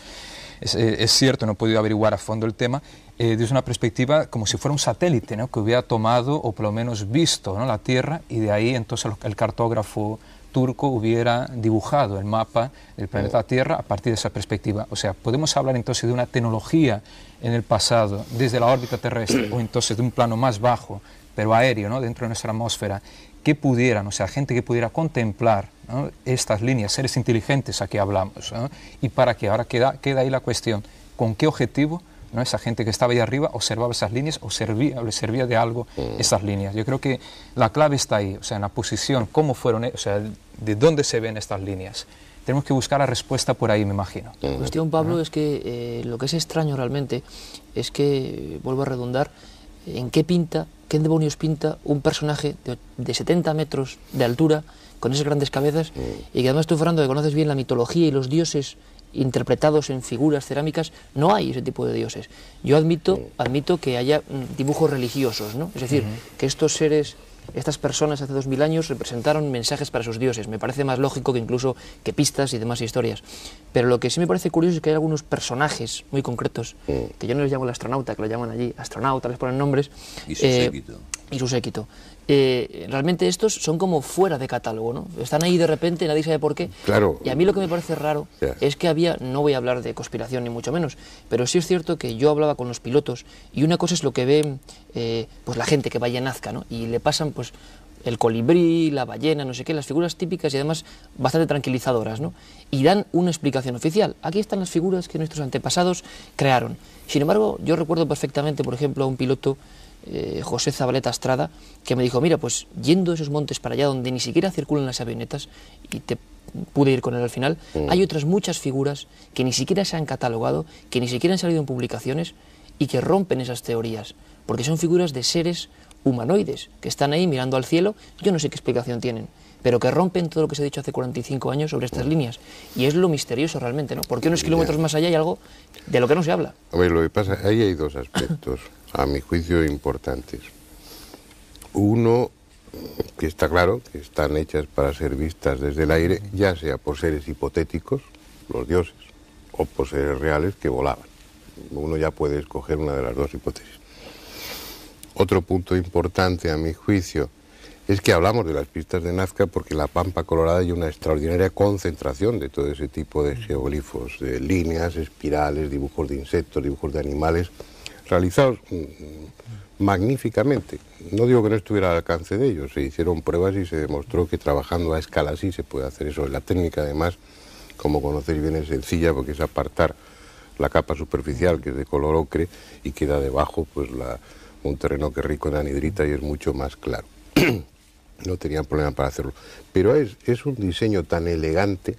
es cierto, no he podido averiguar a fondo el tema, desde una perspectiva como si fuera un satélite, ¿no? Que hubiera tomado o por lo menos visto, ¿no? La Tierra, y de ahí entonces el cartógrafo turco hubiera dibujado el mapa del planeta Tierra a partir de esa perspectiva. O sea, podemos hablar entonces de una tecnología en el pasado, desde la órbita terrestre, o entonces de un plano más bajo, pero aéreo, ¿no? Dentro de nuestra atmósfera, que pudieran, o sea, gente que pudiera contemplar, ¿no? Estas líneas, seres inteligentes a que hablamos, ¿no? Y para que ahora queda ahí la cuestión, ¿con qué objetivo, ¿no? Esa gente que estaba ahí arriba observaba esas líneas o le servía de algo esas líneas? Yo creo que la clave está ahí, o sea, en la posición, cómo fueron, o sea, de dónde se ven estas líneas. Tenemos que buscar la respuesta por ahí, me imagino. La cuestión, Pablo, es que lo que es extraño realmente es que, vuelvo a redundar, ¿en qué demonios pinta un personaje de 70 metros de altura, con esas grandes cabezas, y que además tú, Fernando, que conoces bien la mitología y los dioses interpretados en figuras cerámicas, no hay ese tipo de dioses? Yo admito que haya dibujos religiosos, ¿no? Es decir, que estos seres, estas personas hace 2000 años representaron mensajes para sus dioses. Me parece más lógico que incluso que pistas y demás historias. Pero lo que sí me parece curioso es que hay algunos personajes muy concretos, que yo no les llamo el astronauta, que lo llaman allí astronauta, les ponen nombres. Y su séquito. Y su séquito. Realmente estos son como fuera de catálogo, ¿no? Están ahí de repente, nadie sabe por qué. Claro. Y a mí lo que me parece raro es que había, no voy a hablar de conspiración ni mucho menos, pero sí es cierto que yo hablaba con los pilotos y una cosa es lo que ve pues la gente que vaya a Nazca, ¿no? Y le pasan pues el colibrí, la ballena, no sé qué, las figuras típicas y además bastante tranquilizadoras, ¿no? Y dan una explicación oficial. Aquí están las figuras que nuestros antepasados crearon. Sin embargo, yo recuerdo perfectamente, por ejemplo, a un piloto, José Zabaleta Estrada, que me dijo, mira, pues yendo esos montes para allá donde ni siquiera circulan las avionetas, y pude ir con él al final, hay otras muchas figuras que ni siquiera se han catalogado, que ni siquiera han salido en publicaciones y que rompen esas teorías, porque son figuras de seres humanoides que están ahí mirando al cielo, yo no sé qué explicación tienen, pero que rompen todo lo que se ha dicho hace 45 años sobre estas líneas, y es lo misterioso realmente, ¿no? Porque unos kilómetros más allá hay algo de lo que no se habla. Hombre, lo que pasa, ahí hay dos aspectos, a mi juicio, importantes. Uno, que está claro, que están hechas para ser vistas desde el aire, ya sea por seres hipotéticos, los dioses, o por seres reales que volaban. Uno ya puede escoger una de las dos hipótesis. Otro punto importante, a mi juicio, es que hablamos de las pistas de Nazca porque en la Pampa Colorada hay una extraordinaria concentración de todo ese tipo de geoglifos, de líneas, espirales, dibujos de insectos, dibujos de animales, realizados magníficamente. No digo que no estuviera al alcance de ellos, se hicieron pruebas y se demostró que trabajando a escala así se puede hacer eso. La técnica, además, como conocéis bien, es sencilla porque es apartar la capa superficial, que es de color ocre, y queda debajo pues un terreno que es rico en anhidrita y es mucho más claro. No tenían problema para hacerlo. Pero es un diseño tan elegante,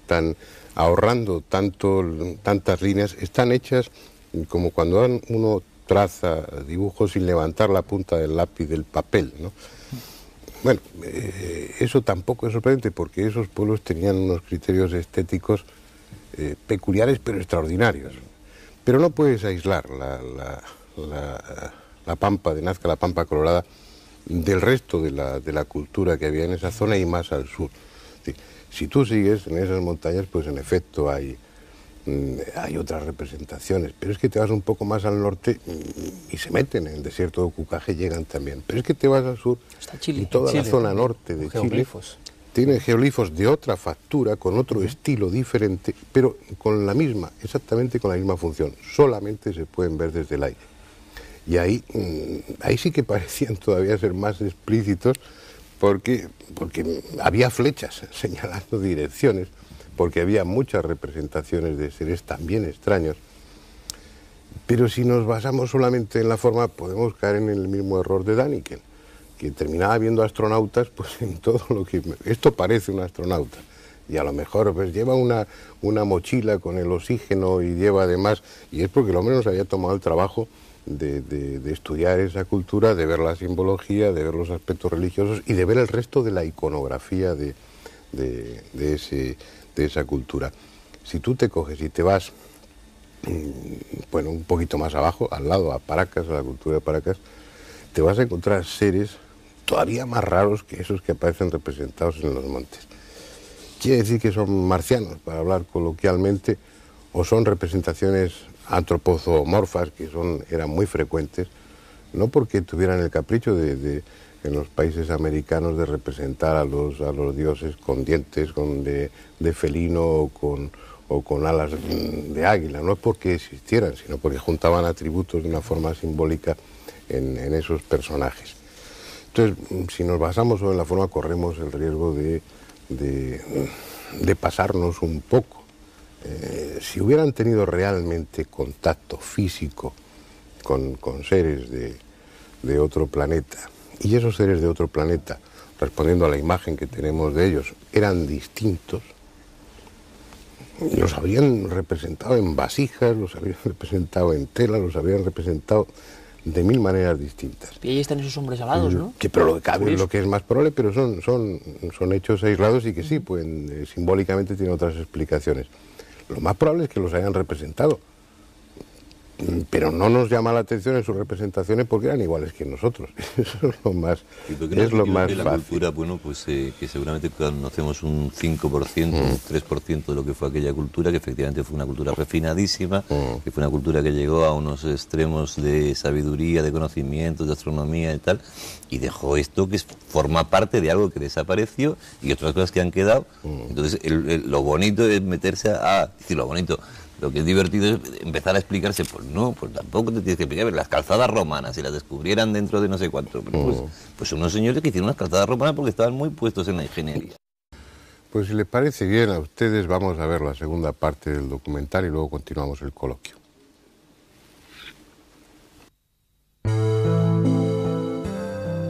tan ahorrando tantas líneas, están hechas como cuando uno traza dibujos sin levantar la punta del lápiz del papel, ¿no? Bueno, eso tampoco es sorprendente porque esos pueblos tenían unos criterios estéticos peculiares pero extraordinarios. Pero no puedes aislar la Pampa de Nazca, la Pampa Colorada, del resto de la cultura que había en esa zona y más al sur. Si tú sigues en esas montañas, pues en efecto hay otras representaciones, pero es que te vas un poco más al norte y se meten en el desierto de Cucaje, llegan también. Pero es que te vas al sur y toda la zona norte de Chile tiene geoglifos de otra factura, con otro estilo diferente, pero con exactamente con la misma función. Solamente se pueden ver desde el aire. Y ahí sí que parecían todavía ser más explícitos porque había flechas señalando direcciones, porque había muchas representaciones de seres también extraños. Pero si nos basamos solamente en la forma, podemos caer en el mismo error de Däniken. que terminaba viendo astronautas, pues en todo lo que... Esto parece un astronauta. Y a lo mejor pues lleva una mochila con el oxígeno y lleva además... Y es porque el hombre nos había tomado el trabajo de estudiar esa cultura, de ver la simbología, de ver los aspectos religiosos y de ver el resto de la iconografía de esa cultura. Si tú te coges y te vas, bueno, un poquito más abajo, al lado, a Paracas, a la cultura de Paracas, te vas a encontrar seres todavía más raros que esos que aparecen representados en los montes. Quiere decir que son marcianos, para hablar coloquialmente, o son representaciones antropomorfas, que eran muy frecuentes, no porque tuvieran el capricho en los países americanos de representar a los dioses con dientes de felino o con alas de águila, no es porque existieran, sino porque juntaban atributos de una forma simbólica en esos personajes. Entonces, si nos basamos solo en la forma, corremos el riesgo de pasarnos un poco. Si hubieran tenido realmente contacto físico con seres de otro planeta, y esos seres de otro planeta, respondiendo a la imagen que tenemos de ellos, eran distintos, los habrían representado en vasijas, los habrían representado en tela, los habrían representado de mil maneras distintas. Y ahí están esos hombres alados, ¿no? Que, pero lo que es más probable, pero son hechos aislados y que sí, pueden, simbólicamente tienen otras explicaciones. Lo más probable es que los hayan representado, pero no nos llama la atención en sus representaciones porque eran iguales que nosotros. Eso es lo más, la cultura, bueno, pues que seguramente conocemos un 5%, un 3% de lo que fue aquella cultura, que efectivamente fue una cultura refinadísima, que fue una cultura que llegó a unos extremos de sabiduría, de conocimientos, de astronomía y tal, y dejó esto que forma parte de algo que desapareció y otras cosas que han quedado. Entonces, lo bonito es meterse lo bonito... Lo que es divertido es empezar a explicarse, pues no, pues tampoco te tienes que explicar. Las calzadas romanas, si las descubrieran dentro de no sé cuánto, pues unos señores que hicieron unas calzadas romanas porque estaban muy puestos en la ingeniería. Pues si les parece bien a ustedes, vamos a ver la segunda parte del documental y luego continuamos el coloquio.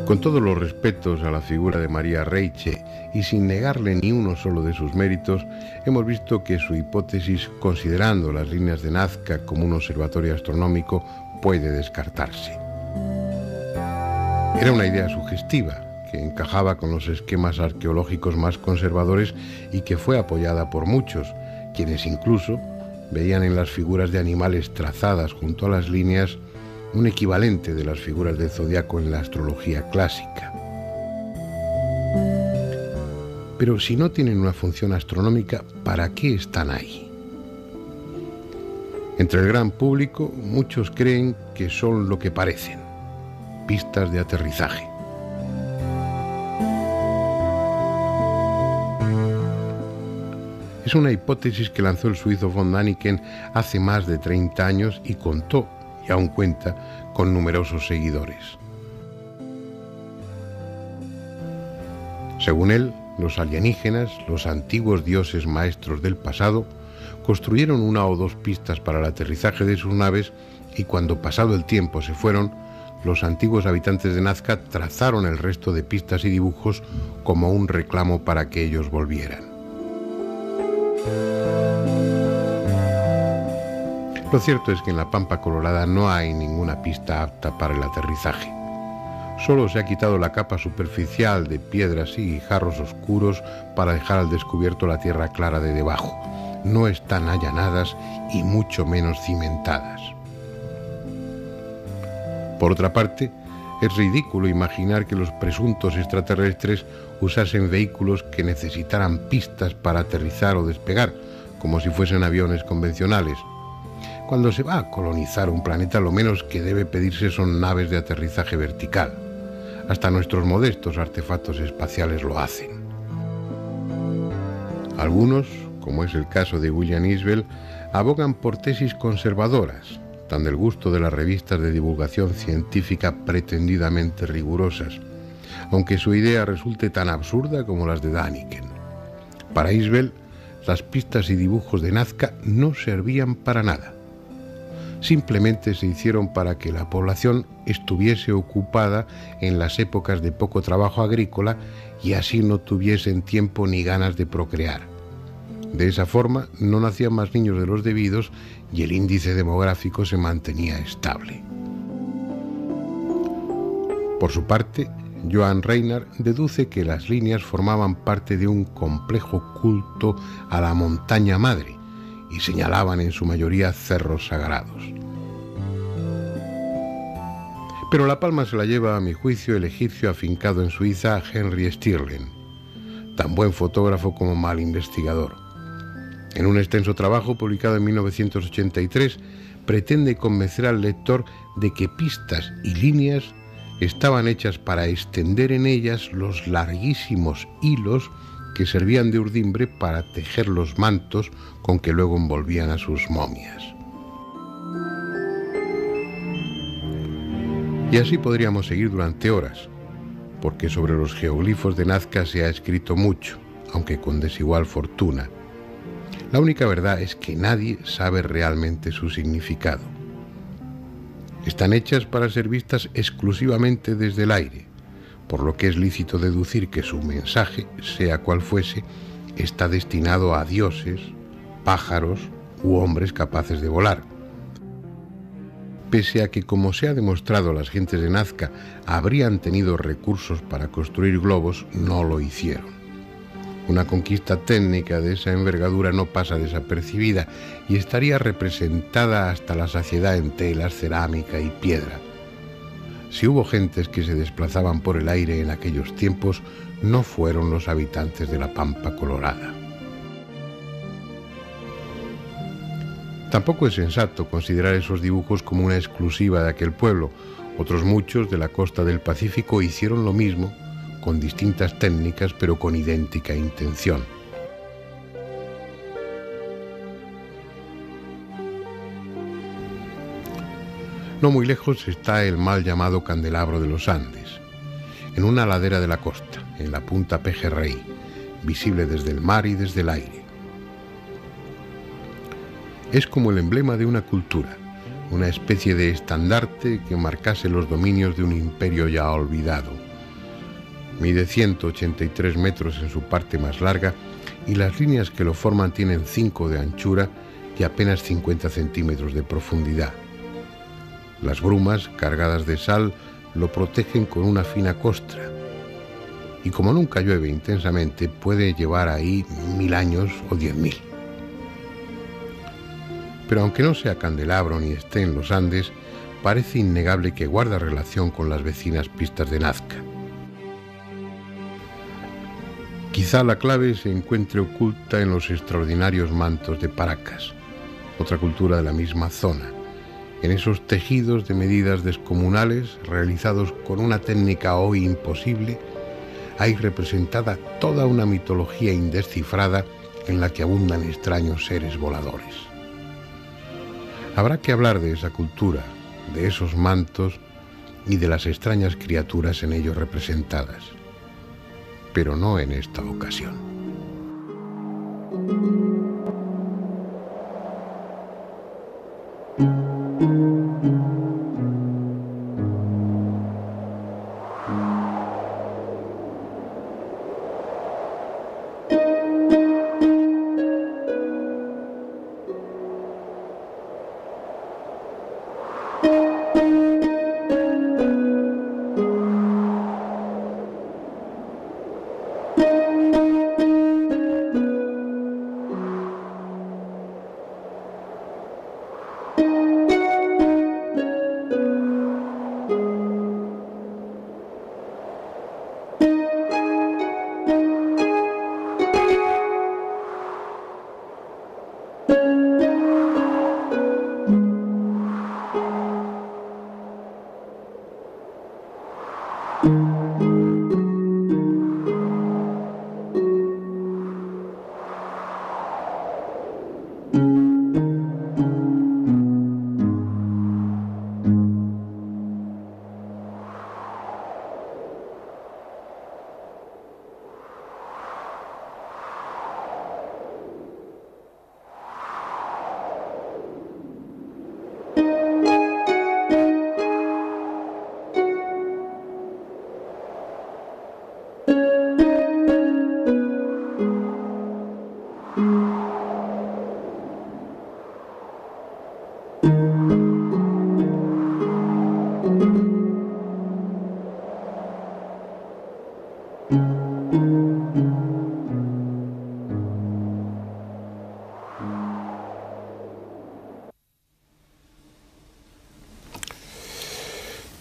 Con todos los respetos a la figura de María Reiche y sin negarle ni uno solo de sus méritos, hemos visto que su hipótesis, considerando las líneas de Nazca como un observatorio astronómico, puede descartarse. Era una idea sugestiva, que encajaba con los esquemas arqueológicos más conservadores y que fue apoyada por muchos, quienes incluso veían en las figuras de animales trazadas junto a las líneas un equivalente de las figuras del zodiaco en la astrología clásica. Pero si no tienen una función astronómica, ¿para qué están ahí? Entre el gran público, muchos creen que son lo que parecen, pistas de aterrizaje. Es una hipótesis que lanzó el suizo von Däniken hace más de 30 años y contó, y aún cuenta, con numerosos seguidores. Según él, los alienígenas, los antiguos dioses maestros del pasado, construyeron una o dos pistas para el aterrizaje de sus naves y cuando pasado el tiempo se fueron, los antiguos habitantes de Nazca trazaron el resto de pistas y dibujos como un reclamo para que ellos volvieran. Lo cierto es que en la Pampa Colorada no hay ninguna pista apta para el aterrizaje. Solo se ha quitado la capa superficial de piedras y guijarros oscuros para dejar al descubierto la tierra clara de debajo. No están allanadas y mucho menos cimentadas. Por otra parte, es ridículo imaginar que los presuntos extraterrestres usasen vehículos que necesitaran pistas para aterrizar o despegar, como si fuesen aviones convencionales. Cuando se va a colonizar un planeta, lo menos que debe pedirse son naves de aterrizaje vertical. Hasta nuestros modestos artefactos espaciales lo hacen. Algunos, como es el caso de William Isbell, abogan por tesis conservadoras, tan del gusto de las revistas de divulgación científica pretendidamente rigurosas, aunque su idea resulte tan absurda como las de Däniken. Para Isbell, las pistas y dibujos de Nazca no servían para nada. simplemente se hicieron para que la población estuviese ocupada en las épocas de poco trabajo agrícola y así no tuviesen tiempo ni ganas de procrear. De esa forma no nacían más niños de los debidos y el índice demográfico se mantenía estable. Por su parte, Johann Reinhard deduce que las líneas formaban parte de un complejo culto a la montaña madre y señalaban en su mayoría cerros sagrados. Pero la palma se la lleva, a mi juicio, el egipcio afincado en Suiza, Henry Stirling, tan buen fotógrafo como mal investigador. En un extenso trabajo publicado en 1983, pretende convencer al lector de que pistas y líneas estaban hechas para extender en ellas los larguísimos hilos que servían de urdimbre para tejer los mantos con que luego envolvían a sus momias. Y así podríamos seguir durante horas, porque sobre los geoglifos de Nazca se ha escrito mucho, aunque con desigual fortuna. La única verdad es que nadie sabe realmente su significado. Están hechas para ser vistas exclusivamente desde el aire, por lo que es lícito deducir que su mensaje, sea cual fuese, está destinado a dioses, pájaros u hombres capaces de volar. Pese a que, como se ha demostrado, las gentes de Nazca habrían tenido recursos para construir globos, no lo hicieron. Una conquista técnica de esa envergadura no pasa desapercibida y estaría representada hasta la saciedad en telas, cerámica y piedra. Si hubo gentes que se desplazaban por el aire en aquellos tiempos, no fueron los habitantes de la Pampa Colorada. Tampoco es sensato considerar esos dibujos como una exclusiva de aquel pueblo. Otros muchos de la costa del Pacífico hicieron lo mismo, con distintas técnicas pero con idéntica intención. No muy lejos está el mal llamado Candelabro de los Andes, en una ladera de la costa, en la punta Pejerrey, visible desde el mar y desde el aire. Es como el emblema de una cultura, una especie de estandarte que marcase los dominios de un imperio ya olvidado. Mide 183 metros en su parte más larga y las líneas que lo forman tienen 5 de anchura y apenas 50 centímetros de profundidad. Las brumas, cargadas de sal, lo protegen con una fina costra. Y como nunca llueve intensamente, puede llevar ahí 1000 años o 10.000. Pero aunque no sea candelabro ni esté en los Andes, parece innegable que guarda relación con las vecinas pistas de Nazca. Quizá la clave se encuentre oculta en los extraordinarios mantos de Paracas, otra cultura de la misma zona, en esos tejidos de medidas descomunales realizados con una técnica hoy imposible. Hay representada toda una mitología indescifrada en la que abundan extraños seres voladores. Habrá que hablar de esa cultura, de esos mantos y de las extrañas criaturas en ellos representadas, pero no en esta ocasión.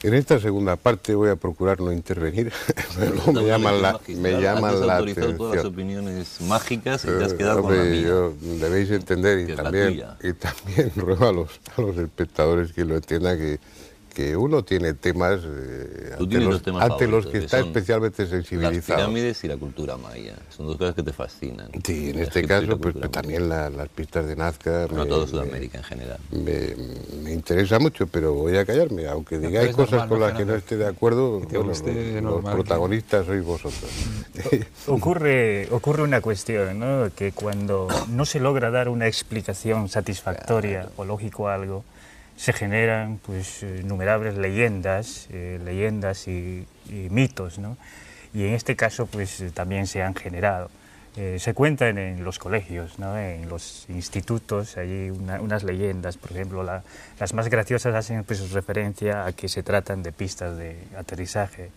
En esta segunda parte voy a procurar no intervenir, pero luego me llaman la atención. Todas las opiniones mágicas y te has quedado con la mía. Debéis entender, y también ruego a los espectadores que lo entiendan, que uno tiene temas ante los que está especialmente sensibilizado. Las pirámides y la cultura maya, son dos cosas que te fascinan. Sí, en este caso, pues también las pistas de Nazca. No todo Sudamérica en general. Me interesa mucho, pero voy a callarme, aunque digáis cosas con las que no esté de acuerdo, los protagonistas sois vosotros. Ocurre una cuestión, ¿no? Que cuando no se logra dar una explicación satisfactoria o lógico a algo, se generan pues innumerables leyendas y mitos, ¿no? Y en este caso pues también se han generado. Se cuentan en los colegios, ¿no? En los institutos, hay unas leyendas, por ejemplo, las más graciosas hacen pues referencia a que se tratan de pistas de aterrizaje,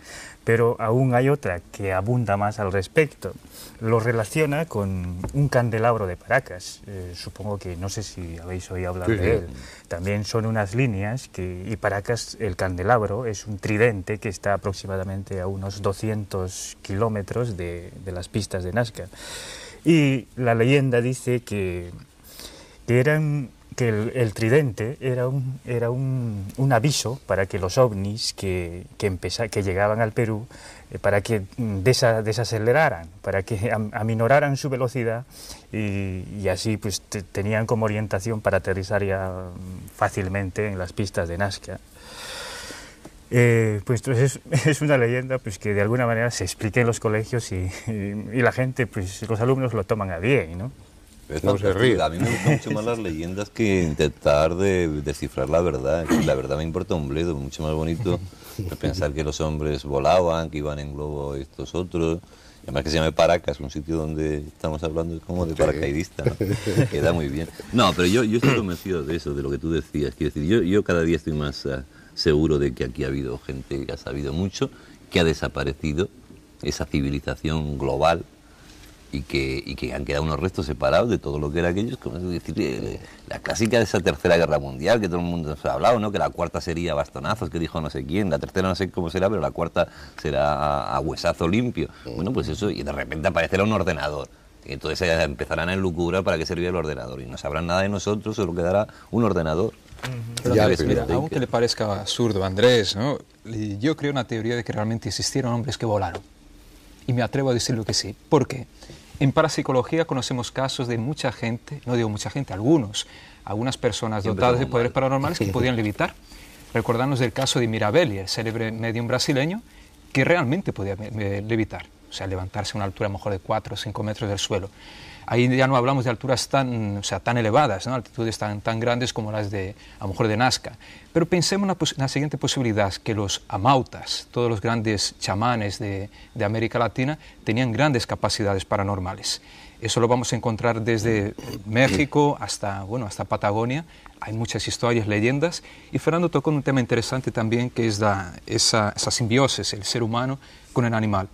pero aún hay otra que abunda más al respecto. Lo relaciona con un candelabro de Paracas, supongo que no sé si habéis oído hablar de él. También son unas líneas y Paracas, el candelabro, es un tridente que está aproximadamente a unos 200 kilómetros de las pistas de Nazca. Y la leyenda dice que el tridente era un aviso para que los ovnis que llegaban al Perú, para que desaceleraran, para que aminoraran su velocidad y así pues tenían como orientación para aterrizar ya fácilmente en las pistas de Nazca. Pues es una leyenda pues que de alguna manera se explica en los colegios y la gente, pues los alumnos lo toman a bien, ¿no? No se ríe. A mí me gustan mucho más las leyendas que intentar descifrar la verdad. La verdad me importa un bledo, mucho más bonito pensar que los hombres volaban, que iban en globo estos otros. Y además que se llame Paracas, un sitio donde estamos hablando como de paracaidista, ¿no? Queda muy bien. No, pero yo estoy convencido de eso, de lo que tú decías. Quiero decir, yo cada día estoy más seguro de que aquí ha habido gente que ha sabido mucho, que ha desaparecido esa civilización global y que han quedado unos restos separados de todo lo que era aquello. Como decir, la clásica de esa tercera guerra mundial que todo el mundo nos ha hablado, ¿no? Que la cuarta sería bastonazos, que dijo no sé quién, la tercera no sé cómo será, pero la cuarta será a huesazo limpio. Bueno, pues eso, y de repente aparecerá un ordenador. Y entonces empezarán a enlucubrar para qué servía el ordenador. Y no sabrán nada de nosotros, solo quedará un ordenador. Pero Andrés, mira, aunque le parezca absurdo, Andrés, ¿no? Yo creo una teoría de que realmente existieron hombres que volaron. Y me atrevo a decirlo que sí. ¿Por qué? En parapsicología conocemos casos de mucha gente, no digo mucha gente, algunas personas dotadas de poderes paranormales que podían levitar. Recordarnos del caso de Mirabelli, el célebre medium brasileño, que realmente podía levitar, o sea, levantarse a una altura a lo mejor de 4 o 5 metros del suelo. Ahí ya no hablamos de alturas tan elevadas, ¿no? Altitudes tan grandes como las de, a lo mejor, de Nazca. Pero pensemos en la siguiente posibilidad, que los amautas, todos los grandes chamanes de América Latina, tenían grandes capacidades paranormales. Eso lo vamos a encontrar desde México hasta Patagonia. Hay muchas historias, leyendas. Y Fernando tocó un tema interesante también, que es esa simbiosis, el ser humano con el animal.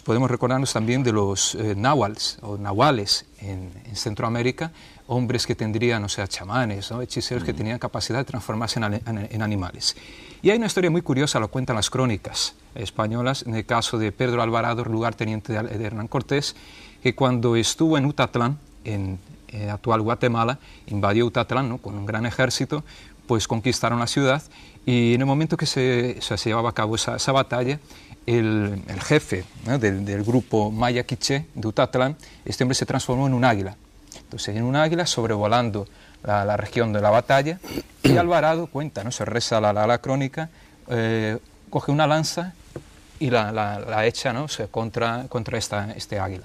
Podemos recordarnos también de los nahuales en Centroamérica, hombres que tendrían, chamanes, ¿no? Hechiceros que tenían capacidad de transformarse en animales. Y hay una historia muy curiosa, lo cuentan las crónicas españolas, en el caso de Pedro Alvarado, lugarteniente de Hernán Cortés, que cuando estuvo en Utatlán, en actual Guatemala, invadió Utatlán, ¿no? Con un gran ejército, pues conquistaron la ciudad, y en el momento que se llevaba a cabo esa batalla, el jefe, ¿no? del grupo Maya Quiché de Utatlán, este hombre se transformó en un águila. Entonces, en un águila sobrevolando la región de la batalla, y Alvarado cuenta, ¿no? Se reza la crónica, coge una lanza y la echa, ¿no? contra este águila.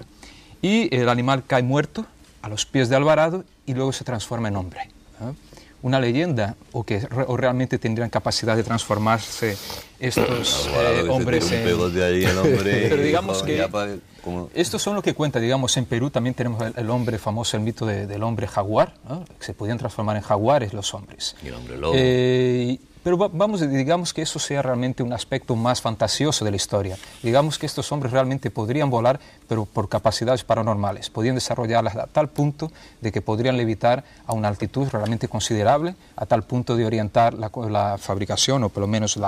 Y el animal cae muerto a los pies de Alvarado y luego se transforma en hombre, ¿no? Una leyenda, o realmente tendrían capacidad de transformarse estos hombres en... Pero digamos que estos son lo que cuenta, digamos, en Perú también tenemos el hombre famoso, el mito del hombre jaguar, ¿no? Que se podían transformar en jaguares los hombres. Y el hombre lobo. Pero digamos que eso sea realmente un aspecto más fantasioso de la historia. Digamos que estos hombres realmente podrían volar, pero por capacidades paranormales. Podían desarrollarlas a tal punto de que podrían levitar a una altitud realmente considerable, a tal punto de orientar la fabricación o por lo menos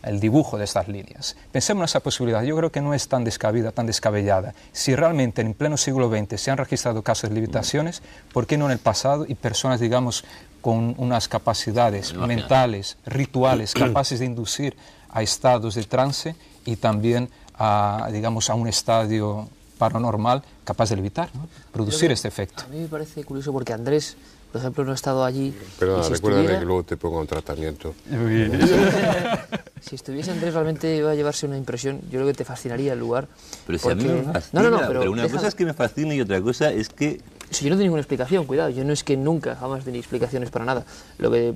el dibujo de estas líneas. Pensemos en esa posibilidad. Yo creo que no es tan descabida, tan descabellada. Si realmente en pleno siglo XX se han registrado casos de levitaciones, ¿por qué no en el pasado? Y personas, digamos, con unas capacidades mentales, rituales, capaces de inducir a estados de trance y también digamos, a un estadio paranormal capaz de levitar, ¿no? Producir este efecto. A mí me parece curioso porque Andrés, por ejemplo, no ha estado allí. Pero si recuérdame que luego te pongo un tratamiento. Si estuviese Andrés realmente iba a llevarse una impresión, yo creo que te fascinaría el lugar. Pero si a mí me fascina, pero una cosa es que me fascina y otra cosa es que... Si yo no tengo ninguna explicación, cuidado, yo no es que nunca, jamás tenía explicaciones para nada. Lo que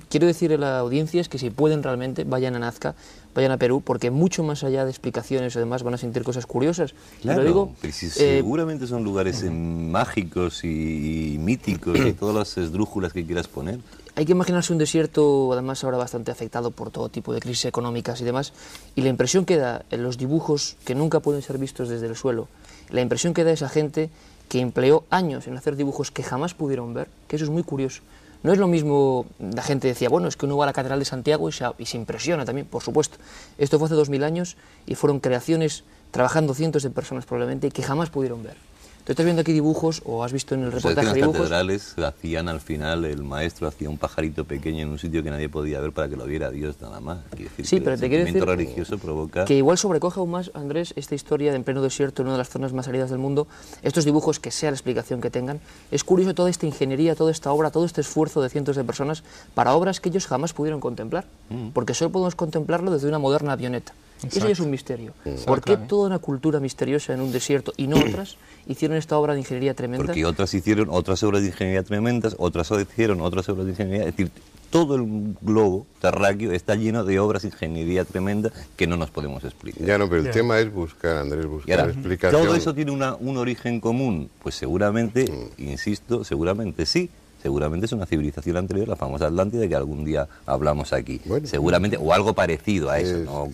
quiero decir a la audiencia es que si pueden realmente, vayan a Nazca, vayan a Perú, porque mucho más allá de explicaciones y demás van a sentir cosas curiosas. Claro, lo digo, pero si seguramente son lugares mágicos y míticos y todas las esdrújulas que quieras poner. Hay que imaginarse un desierto, además ahora bastante afectado por todo tipo de crisis económicas y demás, y la impresión que da en los dibujos, que nunca pueden ser vistos desde el suelo, la impresión que da esa gente que empleó años en hacer dibujos que jamás pudieron ver, que eso es muy curioso. No es lo mismo, la gente decía, bueno, es que uno va a la Catedral de Santiago y se impresiona también, por supuesto. Esto fue hace 2000 años y fueron creaciones trabajando cientos de personas probablemente que jamás pudieron ver. ¿Tú estás viendo aquí dibujos o has visto en el reportaje dibujos? En las catedrales hacían al final, el maestro hacía un pajarito pequeño en un sitio que nadie podía ver para que lo viera Dios nada más. Decir, sí, pero te quiero decir religioso provoca... que igual sobrecoge aún más, Andrés, esta historia de en pleno desierto, en una de las zonas más áridas del mundo, estos dibujos, que sea la explicación que tengan. Es curioso toda esta ingeniería, toda esta obra, todo este esfuerzo de cientos de personas para obras que ellos jamás pudieron contemplar, porque solo podemos contemplarlo desde una moderna avioneta. Exacto. Eso ya es un misterio. ¿Por qué toda una cultura misteriosa en un desierto y no otras hicieron esta obra de ingeniería tremenda? Porque otras hicieron otras obras de ingeniería tremendas, otras hicieron otras obras de ingeniería... Es decir, todo el globo terráqueo está lleno de obras de ingeniería tremenda que no nos podemos explicar. Ya no, pero el tema es buscar, Andrés, buscar explicación. ¿Todo eso tiene un origen común? Pues seguramente, insisto, seguramente sí. Seguramente es una civilización anterior, la famosa Atlántida, que algún día hablamos aquí. Bueno, seguramente, o algo parecido a eso, no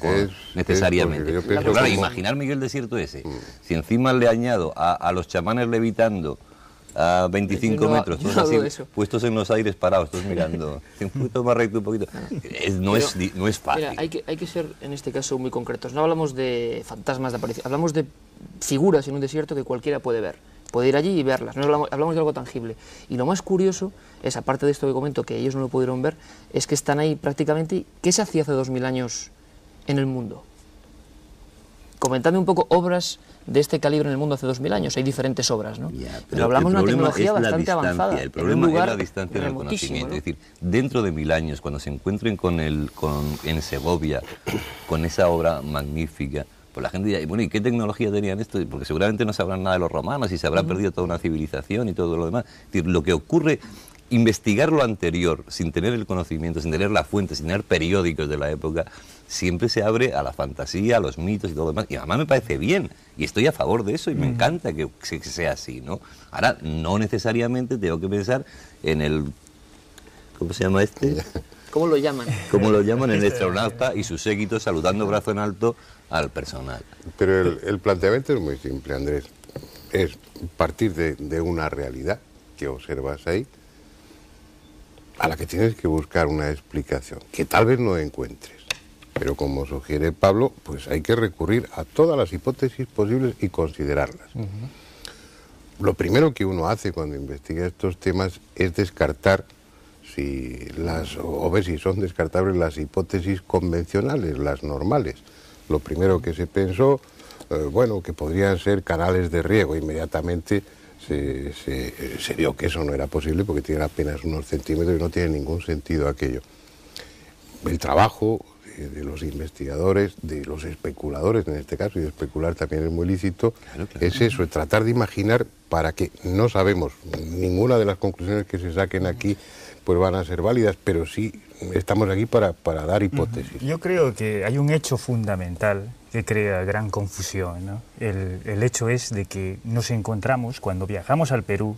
necesariamente. Pero claro, imaginarme yo el desierto ese. Si encima le añado a los chamanes levitando a 25 metros, todos así, puestos en los aires parados, todos mirando, un poquito más recto, un poquito... No es fácil. Mira, hay que ser, en este caso, muy concretos. No hablamos de fantasmas de aparición, hablamos de figuras en un desierto que cualquiera puede ver. Puede ir allí y verlas, no hablamos de algo tangible. Y lo más curioso es, aparte de esto que comento, que ellos no lo pudieron ver, es que están ahí prácticamente. ¿Qué se hacía hace 2000 años en el mundo? Comentadme un poco obras de este calibre en el mundo hace 2000 años. Hay diferentes obras, ¿no? Pero hablamos de una tecnología bastante avanzada. El problema es la distancia en el conocimiento. ¿No? Es decir, dentro de 1000 años, cuando se encuentren en Segovia, con esa obra magnífica, pues la gente dirá, bueno, ¿y qué tecnología tenían esto? Porque seguramente no sabrán nada de los romanos y se habrá perdido toda una civilización y todo lo demás. Es decir, lo que ocurre, investigar lo anterior sin tener el conocimiento, sin tener la fuente, sin tener periódicos de la época, siempre se abre a la fantasía, a los mitos y todo lo demás. Y además me parece bien, y estoy a favor de eso y me encanta que sea así, ¿no? Ahora, no necesariamente tengo que pensar en el... ¿Cómo se llama este? ¿Cómo lo llaman? ¿Cómo lo llaman? El astronauta y sus séquitos saludando brazo en alto al personal. Pero el planteamiento es muy simple, Andrés. Es partir de una realidad que observas ahí, a la que tienes que buscar una explicación, que tal vez no encuentres. Pero como sugiere Pablo, pues hay que recurrir a todas las hipótesis posibles y considerarlas. Lo primero que uno hace cuando investiga estos temas es descartar o ver si son descartables las hipótesis convencionales, las normales. Lo primero que se pensó, bueno, que podrían ser canales de riego. Inmediatamente se vio que eso no era posible porque tienen apenas unos centímetros y no tiene ningún sentido aquello. El trabajo de los investigadores, de los especuladores en este caso, y especular también es muy lícito, claro. Es eso, es tratar de imaginar para que no sabemos, ninguna de las conclusiones que se saquen aquí pues van a ser válidas, pero sí estamos aquí para dar hipótesis. Yo creo que hay un hecho fundamental que crea gran confusión, ¿no? El hecho es de que nos encontramos, cuando viajamos al Perú,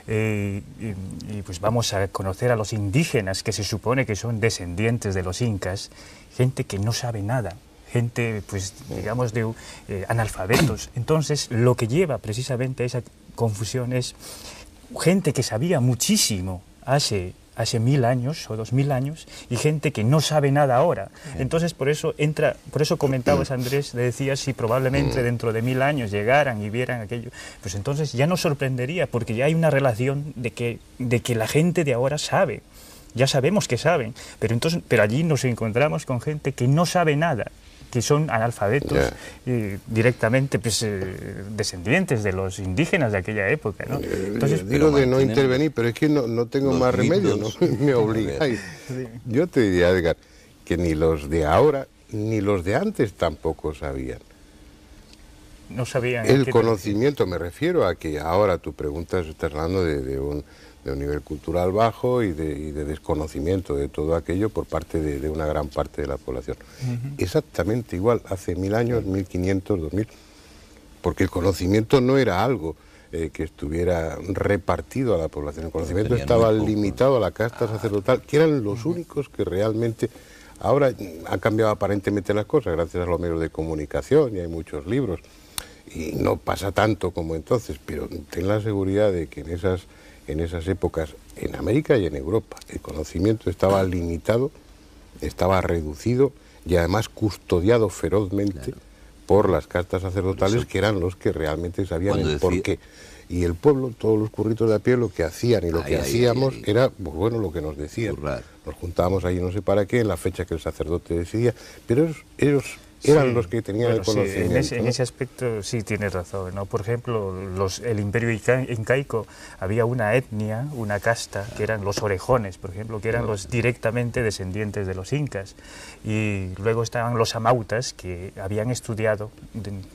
y pues vamos a conocer a los indígenas que se supone que son descendientes de los incas, gente que no sabe nada, gente, pues, digamos, de analfabetos. Entonces, lo que lleva precisamente a esa confusión es gente que sabía muchísimo hace 1000 años o 2000 años y gente que no sabe nada ahora. Entonces, por eso comentabas, Andrés, le decías, si probablemente dentro de 1000 años llegaran y vieran aquello, pues entonces ya nos sorprendería, porque ya hay una relación de que la gente de ahora sabe. Ya sabemos que saben, pero allí nos encontramos con gente que no sabe nada, que son analfabetos, directamente pues, descendientes de los indígenas de aquella época, ¿no? Entonces, digo de no intervenir, pero es que no tengo más remedio, ¿no? Me obligáis. Yo te diría, Edgar, que ni los de ahora ni los de antes tampoco sabían. No sabían. El conocimiento, me refiero a que ahora tu pregunta estás hablando de un nivel cultural bajo y de desconocimiento de todo aquello por parte de una gran parte de la población. Exactamente igual, hace 1000 años, 1500, 2000, porque el conocimiento no era algo que estuviera repartido a la población, el conocimiento estaba limitado a la casta sacerdotal, que eran los únicos que realmente... Ahora han cambiado aparentemente las cosas gracias a los medios de comunicación y hay muchos libros, y no pasa tanto como entonces, pero ten la seguridad de que en esas épocas, en América y en Europa, el conocimiento estaba limitado, estaba reducido y además custodiado ferozmente por las castas sacerdotales, que eran los que realmente sabían el porqué. Y el pueblo, todos los curritos de a pie, lo que hacían y lo que hacíamos era, pues bueno, lo que nos decían. Nos juntábamos ahí no sé para qué, en la fecha que el sacerdote decidía, pero ellos eran los que tenían el conocimiento. Sí, en ese aspecto sí tienes razón, ¿no? Por ejemplo, el imperio incaico, había una etnia, una casta, que eran los orejones, por ejemplo, que eran los directamente descendientes de los incas. Y luego estaban los amautas, que habían estudiado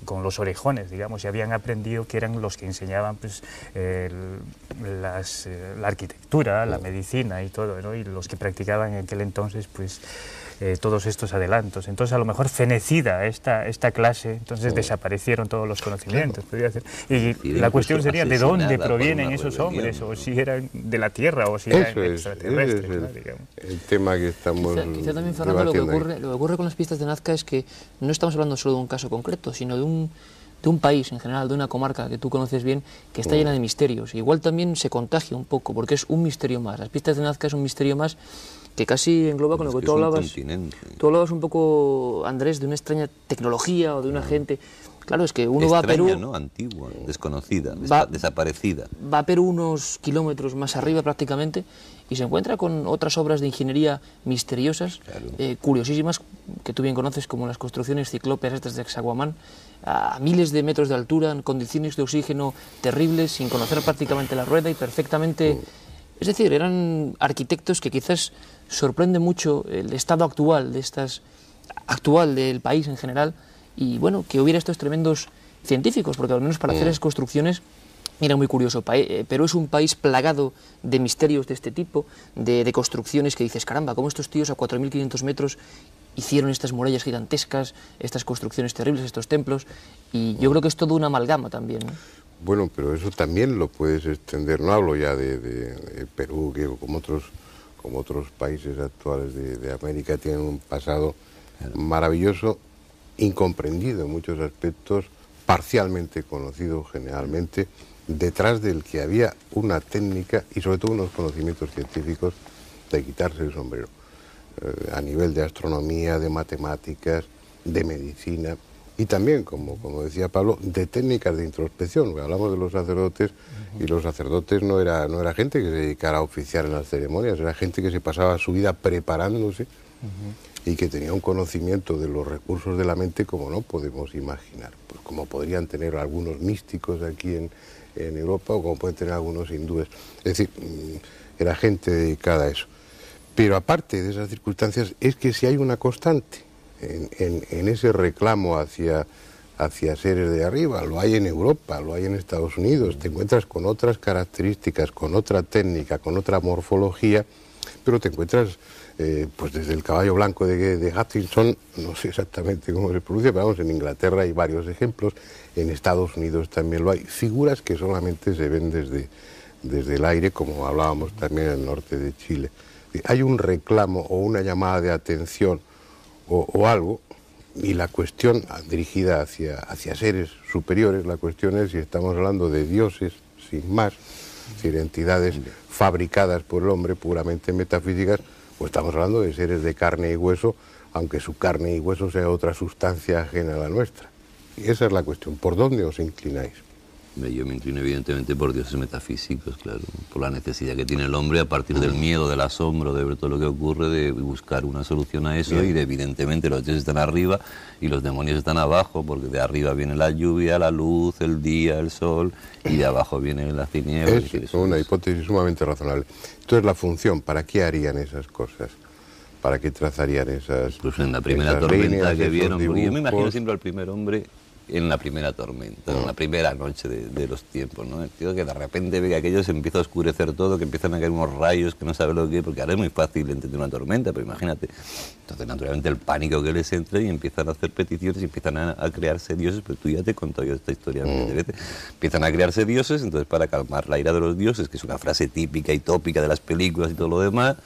con los orejones, digamos, y habían aprendido, que eran los que enseñaban pues, la arquitectura, la medicina y todo, ¿no? Y los que practicaban en aquel entonces, pues... todos estos adelantos. Entonces, a lo mejor fenecida esta clase, entonces desaparecieron todos los conocimientos. Podría ser. Y la cuestión sería de dónde provienen esos hombres, o si eran de la Tierra, o si eran extraterrestres. El tema que estamos quizá también, Fernando, lo que ocurre con las pistas de Nazca es que no estamos hablando solo de un caso concreto, sino de un país en general, de una comarca que tú conoces bien, que está llena de misterios. Igual también se contagia un poco, porque es un misterio más. Las pistas de Nazca es un misterio más que casi engloba con lo que tú hablabas. Tú hablabas un poco, Andrés, de una extraña tecnología o de una gente... Claro, es que uno va a Perú... ¿no? Antigua, desconocida, desaparecida. Va a Perú unos kilómetros más arriba prácticamente y se encuentra con otras obras de ingeniería misteriosas, curiosísimas, que tú bien conoces, como las construcciones ciclópeas estas de Hexaguamán, a miles de metros de altura, en condiciones de oxígeno terribles, sin conocer prácticamente la rueda y perfectamente... Es decir, eran arquitectos que quizás sorprende mucho el estado actual del país en general, y bueno, que hubiera estos tremendos científicos, porque al menos para hacer esas construcciones era muy curioso. Perú es un país plagado de misterios de este tipo, de construcciones que dices, caramba, ¿cómo estos tíos a 4500 metros hicieron estas murallas gigantescas, estas construcciones terribles, estos templos? Y yo creo que es todo una amalgama también, ¿no? Bueno, pero eso también lo puedes extender, no hablo ya de Perú, que como otros países actuales de América tienen un pasado maravilloso, incomprendido en muchos aspectos, parcialmente conocido generalmente, detrás del que había una técnica y sobre todo unos conocimientos científicos de quitarse el sombrero, a nivel de astronomía, de matemáticas, de medicina, y también, como decía Pablo, de técnicas de introspección. Hablamos de los sacerdotes, y los sacerdotes no era gente que se dedicara a oficiar en las ceremonias, era gente que se pasaba su vida preparándose y que tenía un conocimiento de los recursos de la mente como no podemos imaginar, pues como podrían tener algunos místicos aquí en Europa o como pueden tener algunos hindúes. Es decir, era gente dedicada a eso. Pero aparte de esas circunstancias, es que si hay una constante en ese reclamo hacia seres de arriba, lo hay en Europa, lo hay en Estados Unidos, te encuentras con otras características, con otra técnica, con otra morfología, pero te encuentras, pues desde el caballo blanco de Hutchinson, no sé exactamente cómo se pronuncia, pero vamos, en Inglaterra hay varios ejemplos, en Estados Unidos también lo hay, figuras que solamente se ven desde el aire, como hablábamos también en el norte de Chile. Hay un reclamo o una llamada de atención o algo, y la cuestión dirigida hacia seres superiores, la cuestión es si estamos hablando de dioses sin más, es decir, entidades fabricadas por el hombre, puramente metafísicas, o estamos hablando de seres de carne y hueso, aunque su carne y hueso sea otra sustancia ajena a la nuestra. Y esa es la cuestión. ¿Por dónde os inclináis? Yo me inclino evidentemente por dioses metafísicos, claro, por la necesidad que tiene el hombre a partir del miedo, del asombro, de ver todo lo que ocurre, de buscar una solución a eso. Bien. Y de, evidentemente los dioses están arriba y los demonios están abajo, porque de arriba viene la lluvia, la luz, el día, el sol, y de abajo vienen las tinieblas. Es una hipótesis sumamente razonable. Entonces, la función, ¿para qué harían esas cosas? ¿Para qué trazarían esas pues en la primera tormenta que vieron, porque yo me imagino siempre al primer hombre en la primera tormenta, en la primera noche de los tiempos, ¿no? El tío que de repente ve que aquello se empieza a oscurecer todo, que empiezan a caer unos rayos que no sabe lo que es, porque ahora es muy fácil entender una tormenta, pero imagínate. Entonces, naturalmente, el pánico que les entra y empiezan a hacer peticiones y empiezan a crearse dioses, pero tú ya te he contado yo esta historia miles de veces. Empiezan a crearse dioses, entonces para calmar la ira de los dioses, que es una frase típica y tópica de las películas y todo lo demás,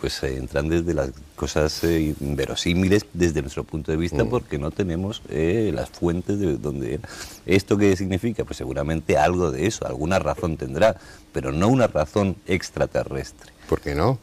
pues entran desde las cosas inverosímiles desde nuestro punto de vista, porque no tenemos las fuentes de donde era. ¿Esto qué significa? Pues seguramente algo de eso, alguna razón tendrá, pero no una razón extraterrestre. ¿Por qué no?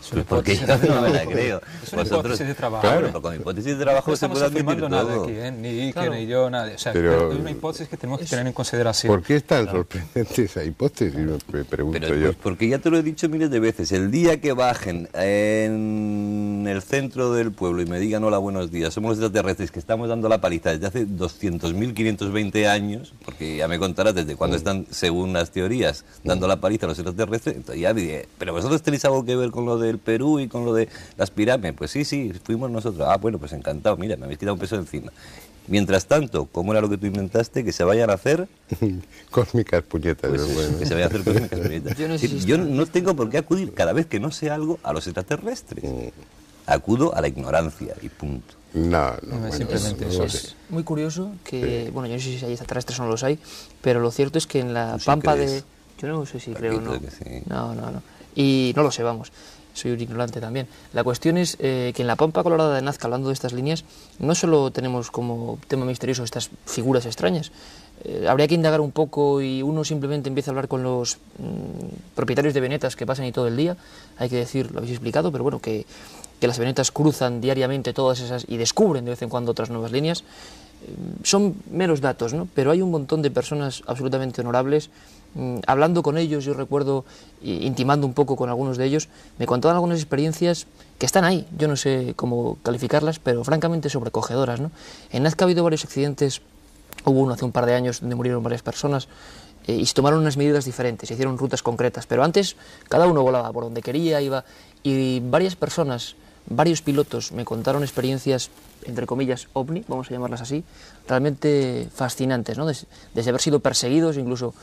Pues porque yo no me la creo. Es una hipótesis de trabajo. Claro, pero con hipótesis de trabajo no se puede admitir todo. Nada aquí, ni Ike, claro, ni yo, nadie. O sea, pero es una hipótesis que tenemos que tener en consideración. ¿Por qué es tan sorprendente esa hipótesis? Me pregunto pero, yo. Pues porque ya te lo he dicho miles de veces. El día que bajen en el centro del pueblo y me digan hola, buenos días, somos los extraterrestres que estamos dando la paliza desde hace 200.520 años, porque ya me contarás desde cuándo están, según las teorías, dando la paliza a los extraterrestres, entonces ya diré, pero vosotros tenéis algo que ver con lo del Perú y con lo de las pirámides. Pues sí, fuimos nosotros. Ah, bueno, pues encantado, mira, me habéis quitado un peso de encima. Mientras tanto, ¿cómo era lo que tú inventaste? Que se vayan a hacer cósmicas puñetas. Pues bueno. que se vayan a hacer cósmicas puñetas. Yo no tengo por qué acudir cada vez que no sé algo a los extraterrestres. Acudo a la ignorancia y punto. No, bueno, simplemente eso. Es muy curioso que, bueno, yo no sé si hay extraterrestres o no los hay, pero lo cierto es que en la pampa de... Yo no sé si creo o no. Sí. No. Y no lo sé, vamos. Soy un ignorante también. La cuestión es que en la Pampa Colorada de Nazca, hablando de estas líneas, no solo tenemos como tema misterioso estas figuras extrañas. Habría que indagar un poco y uno simplemente empieza a hablar con los propietarios de venetas que pasan ahí todo el día. Hay que decir, lo habéis explicado, pero bueno, que las venetas cruzan diariamente todas esas y descubren de vez en cuando otras nuevas líneas. Son meros datos, ¿no? Pero hay un montón de personas absolutamente honorables. Hablando con ellos, yo recuerdo, intimando un poco con algunos de ellos, me contaban algunas experiencias que están ahí, yo no sé cómo calificarlas, pero francamente sobrecogedoras, ¿no? En Nazca ha habido varios accidentes, hubo uno hace un par de años donde murieron varias personas, y se tomaron unas medidas diferentes, se hicieron rutas concretas, pero antes cada uno volaba por donde quería, iba, y varias personas, varios pilotos me contaron experiencias, entre comillas, ovni, vamos a llamarlas así, realmente fascinantes, ¿no? Desde haber sido perseguidos, incluso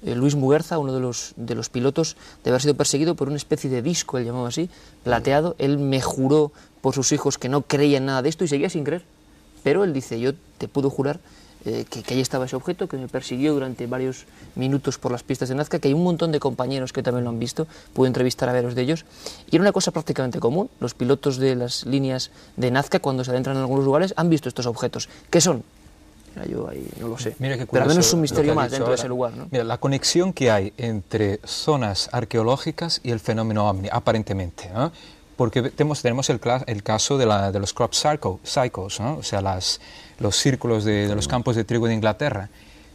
Luis Muguerza, uno de los pilotos, de haber sido perseguido por una especie de disco, él llamaba así, plateado. Él me juró por sus hijos que no creía en nada de esto y seguía sin creer. Pero él dice, yo te puedo jurar que ahí estaba ese objeto, que me persiguió durante varios minutos por las pistas de Nazca, que hay un montón de compañeros que también lo han visto, pude entrevistar a varios de ellos, y era una cosa prácticamente común. Los pilotos de las líneas de Nazca, cuando se adentran en algunos lugares, han visto estos objetos. ¿Qué son? Yo ahí no lo sé, mira qué curioso, pero al menos es un misterio más dentro ahora de ese lugar, ¿no? Mira, la conexión que hay entre zonas arqueológicas y el fenómeno ovni, aparentemente, ¿no? Porque tenemos el caso de los crop circles, ¿no? O sea, los círculos de los campos de trigo de Inglaterra.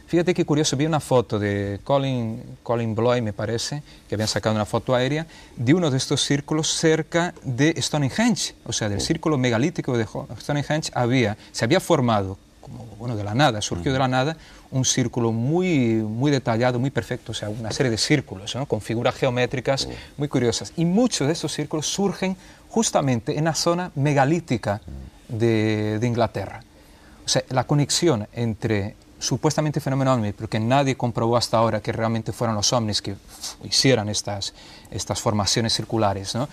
Fíjate qué curioso, vi una foto de Colin Bloy, me parece, que habían sacado una foto aérea de uno de estos círculos cerca de Stonehenge, o sea, del círculo megalítico de Stonehenge se había formado, como, bueno, de la nada, surgió de la nada un círculo muy detallado, muy perfecto, o sea, una serie de círculos, ¿no? Con figuras geométricas muy curiosas. Y muchos de estos círculos surgen justamente en la zona megalítica de Inglaterra. O sea, la conexión entre supuestamente fenómeno ovni, porque nadie comprobó hasta ahora que realmente fueron los ovnis que hicieran estas formaciones circulares, ¿no?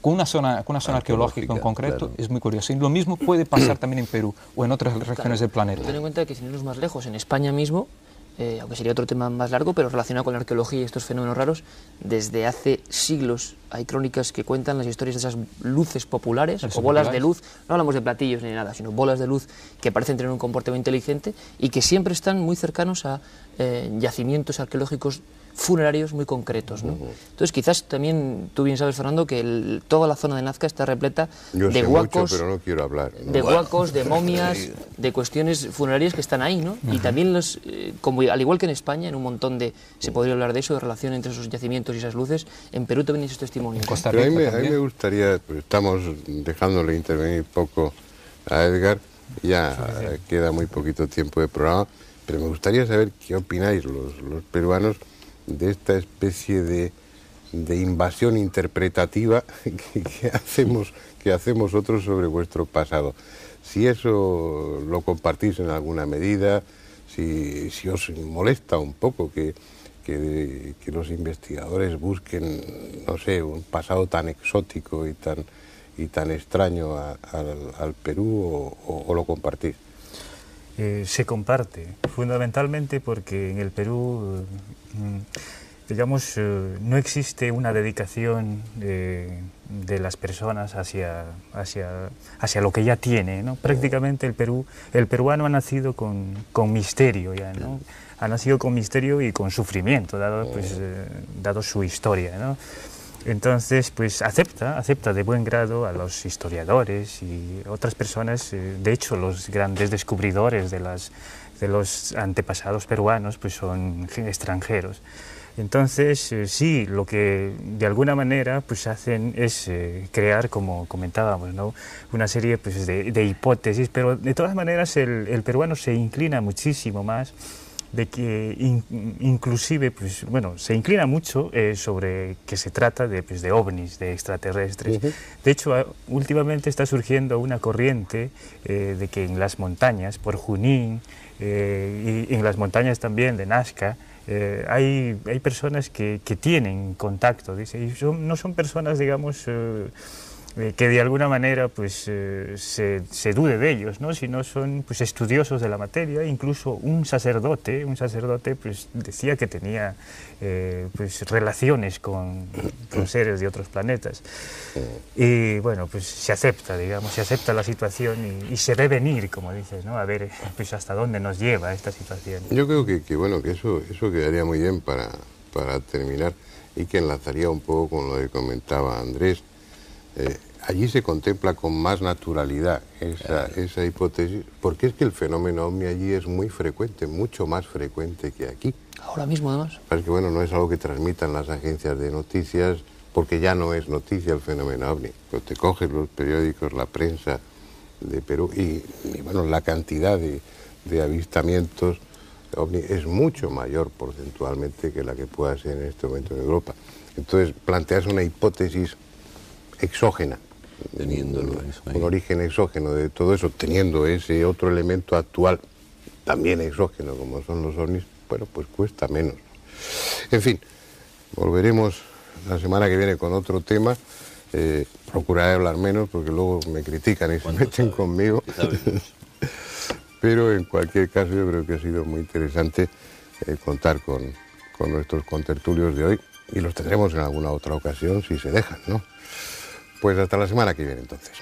Con una zona arqueológica en concreto, claro. Es muy curioso. Y lo mismo puede pasar también en Perú o en otras regiones del planeta. Ten en cuenta que sin irnos más lejos, en España mismo, aunque sería otro tema más largo, pero relacionado con la arqueología y estos fenómenos raros, desde hace siglos hay crónicas que cuentan las historias de esas luces populares o bolas de luz, no hablamos de platillos ni nada, sino bolas de luz que parecen tener un comportamiento inteligente y que siempre están muy cercanos a yacimientos arqueológicos funerarios muy concretos, ¿no? Entonces quizás también, tú bien sabes, Fernando, que toda la zona de Nazca está repleta de huacos, pero no quiero hablar, ¿no? De huacos, de momias, de cuestiones funerarias que están ahí, ¿no? Y también como al igual que en España, en un montón de, se podría hablar de eso, de relación entre esos yacimientos y esas luces, en Perú también hay esos testimonios. En Costa Rica a mí me gustaría, pues estamos dejándole intervenir poco a Edgar, ya queda muy poquito tiempo de programa, pero me gustaría saber qué opináis los peruanos de esta especie de invasión interpretativa que hacemos otros sobre vuestro pasado. Si eso lo compartís en alguna medida, si os molesta un poco que los investigadores busquen, no sé, un pasado tan exótico y tan extraño al Perú, o lo compartís. Se comparte, fundamentalmente porque en el Perú, digamos, no existe una dedicación de las personas hacia lo que ya tiene, ¿no? Prácticamente el peruano ha nacido con misterio ya, ¿no? Ha nacido con misterio y con sufrimiento, dado su historia, ¿no? Entonces, pues acepta de buen grado a los historiadores y otras personas, de hecho los grandes descubridores de los antepasados peruanos pues son extranjeros. Entonces, sí, lo que de alguna manera pues hacen es crear, como comentábamos, ¿no?, una serie pues, de hipótesis, pero de todas maneras el peruano se inclina muchísimo más, de que inclusive, pues, bueno, se inclina mucho sobre que se trata de ovnis, de extraterrestres. De hecho, últimamente está surgiendo una corriente de que en las montañas, por Junín, y en las montañas también de Nazca, hay personas que tienen contacto, dice, y no son personas, digamos, que de alguna manera pues, se dude de ellos, ¿no?, sino son pues, estudiosos de la materia. Incluso un sacerdote pues, decía que tenía pues, relaciones con seres de otros planetas. Y bueno, pues se acepta, digamos, se acepta la situación y se ve venir, como dices, ¿no?, a ver pues, hasta dónde nos lleva esta situación. Yo creo que eso quedaría muy bien para terminar, y que enlazaría un poco con lo que comentaba Andrés. Allí se contempla con más naturalidad esa hipótesis, porque es que el fenómeno ovni allí es muy frecuente, mucho más frecuente que aquí. Ahora mismo, además. Es que, bueno, no es algo que transmitan las agencias de noticias, porque ya no es noticia el fenómeno ovni. Pero te coges los periódicos, la prensa de Perú, y bueno, la cantidad de avistamientos ovni es mucho mayor porcentualmente que la que pueda ser en este momento en Europa. Entonces, planteas una hipótesis exógena, un origen exógeno de todo eso, teniendo ese otro elemento actual también exógeno como son los ovnis, bueno, pues cuesta menos. En fin, volveremos la semana que viene con otro tema. Procuraré hablar menos porque luego me critican y se meten conmigo. Pero en cualquier caso yo creo que ha sido muy interesante contar con nuestros contertulios de hoy, y los tendremos en alguna otra ocasión si se dejan, ¿no? Pues hasta la semana que viene, entonces.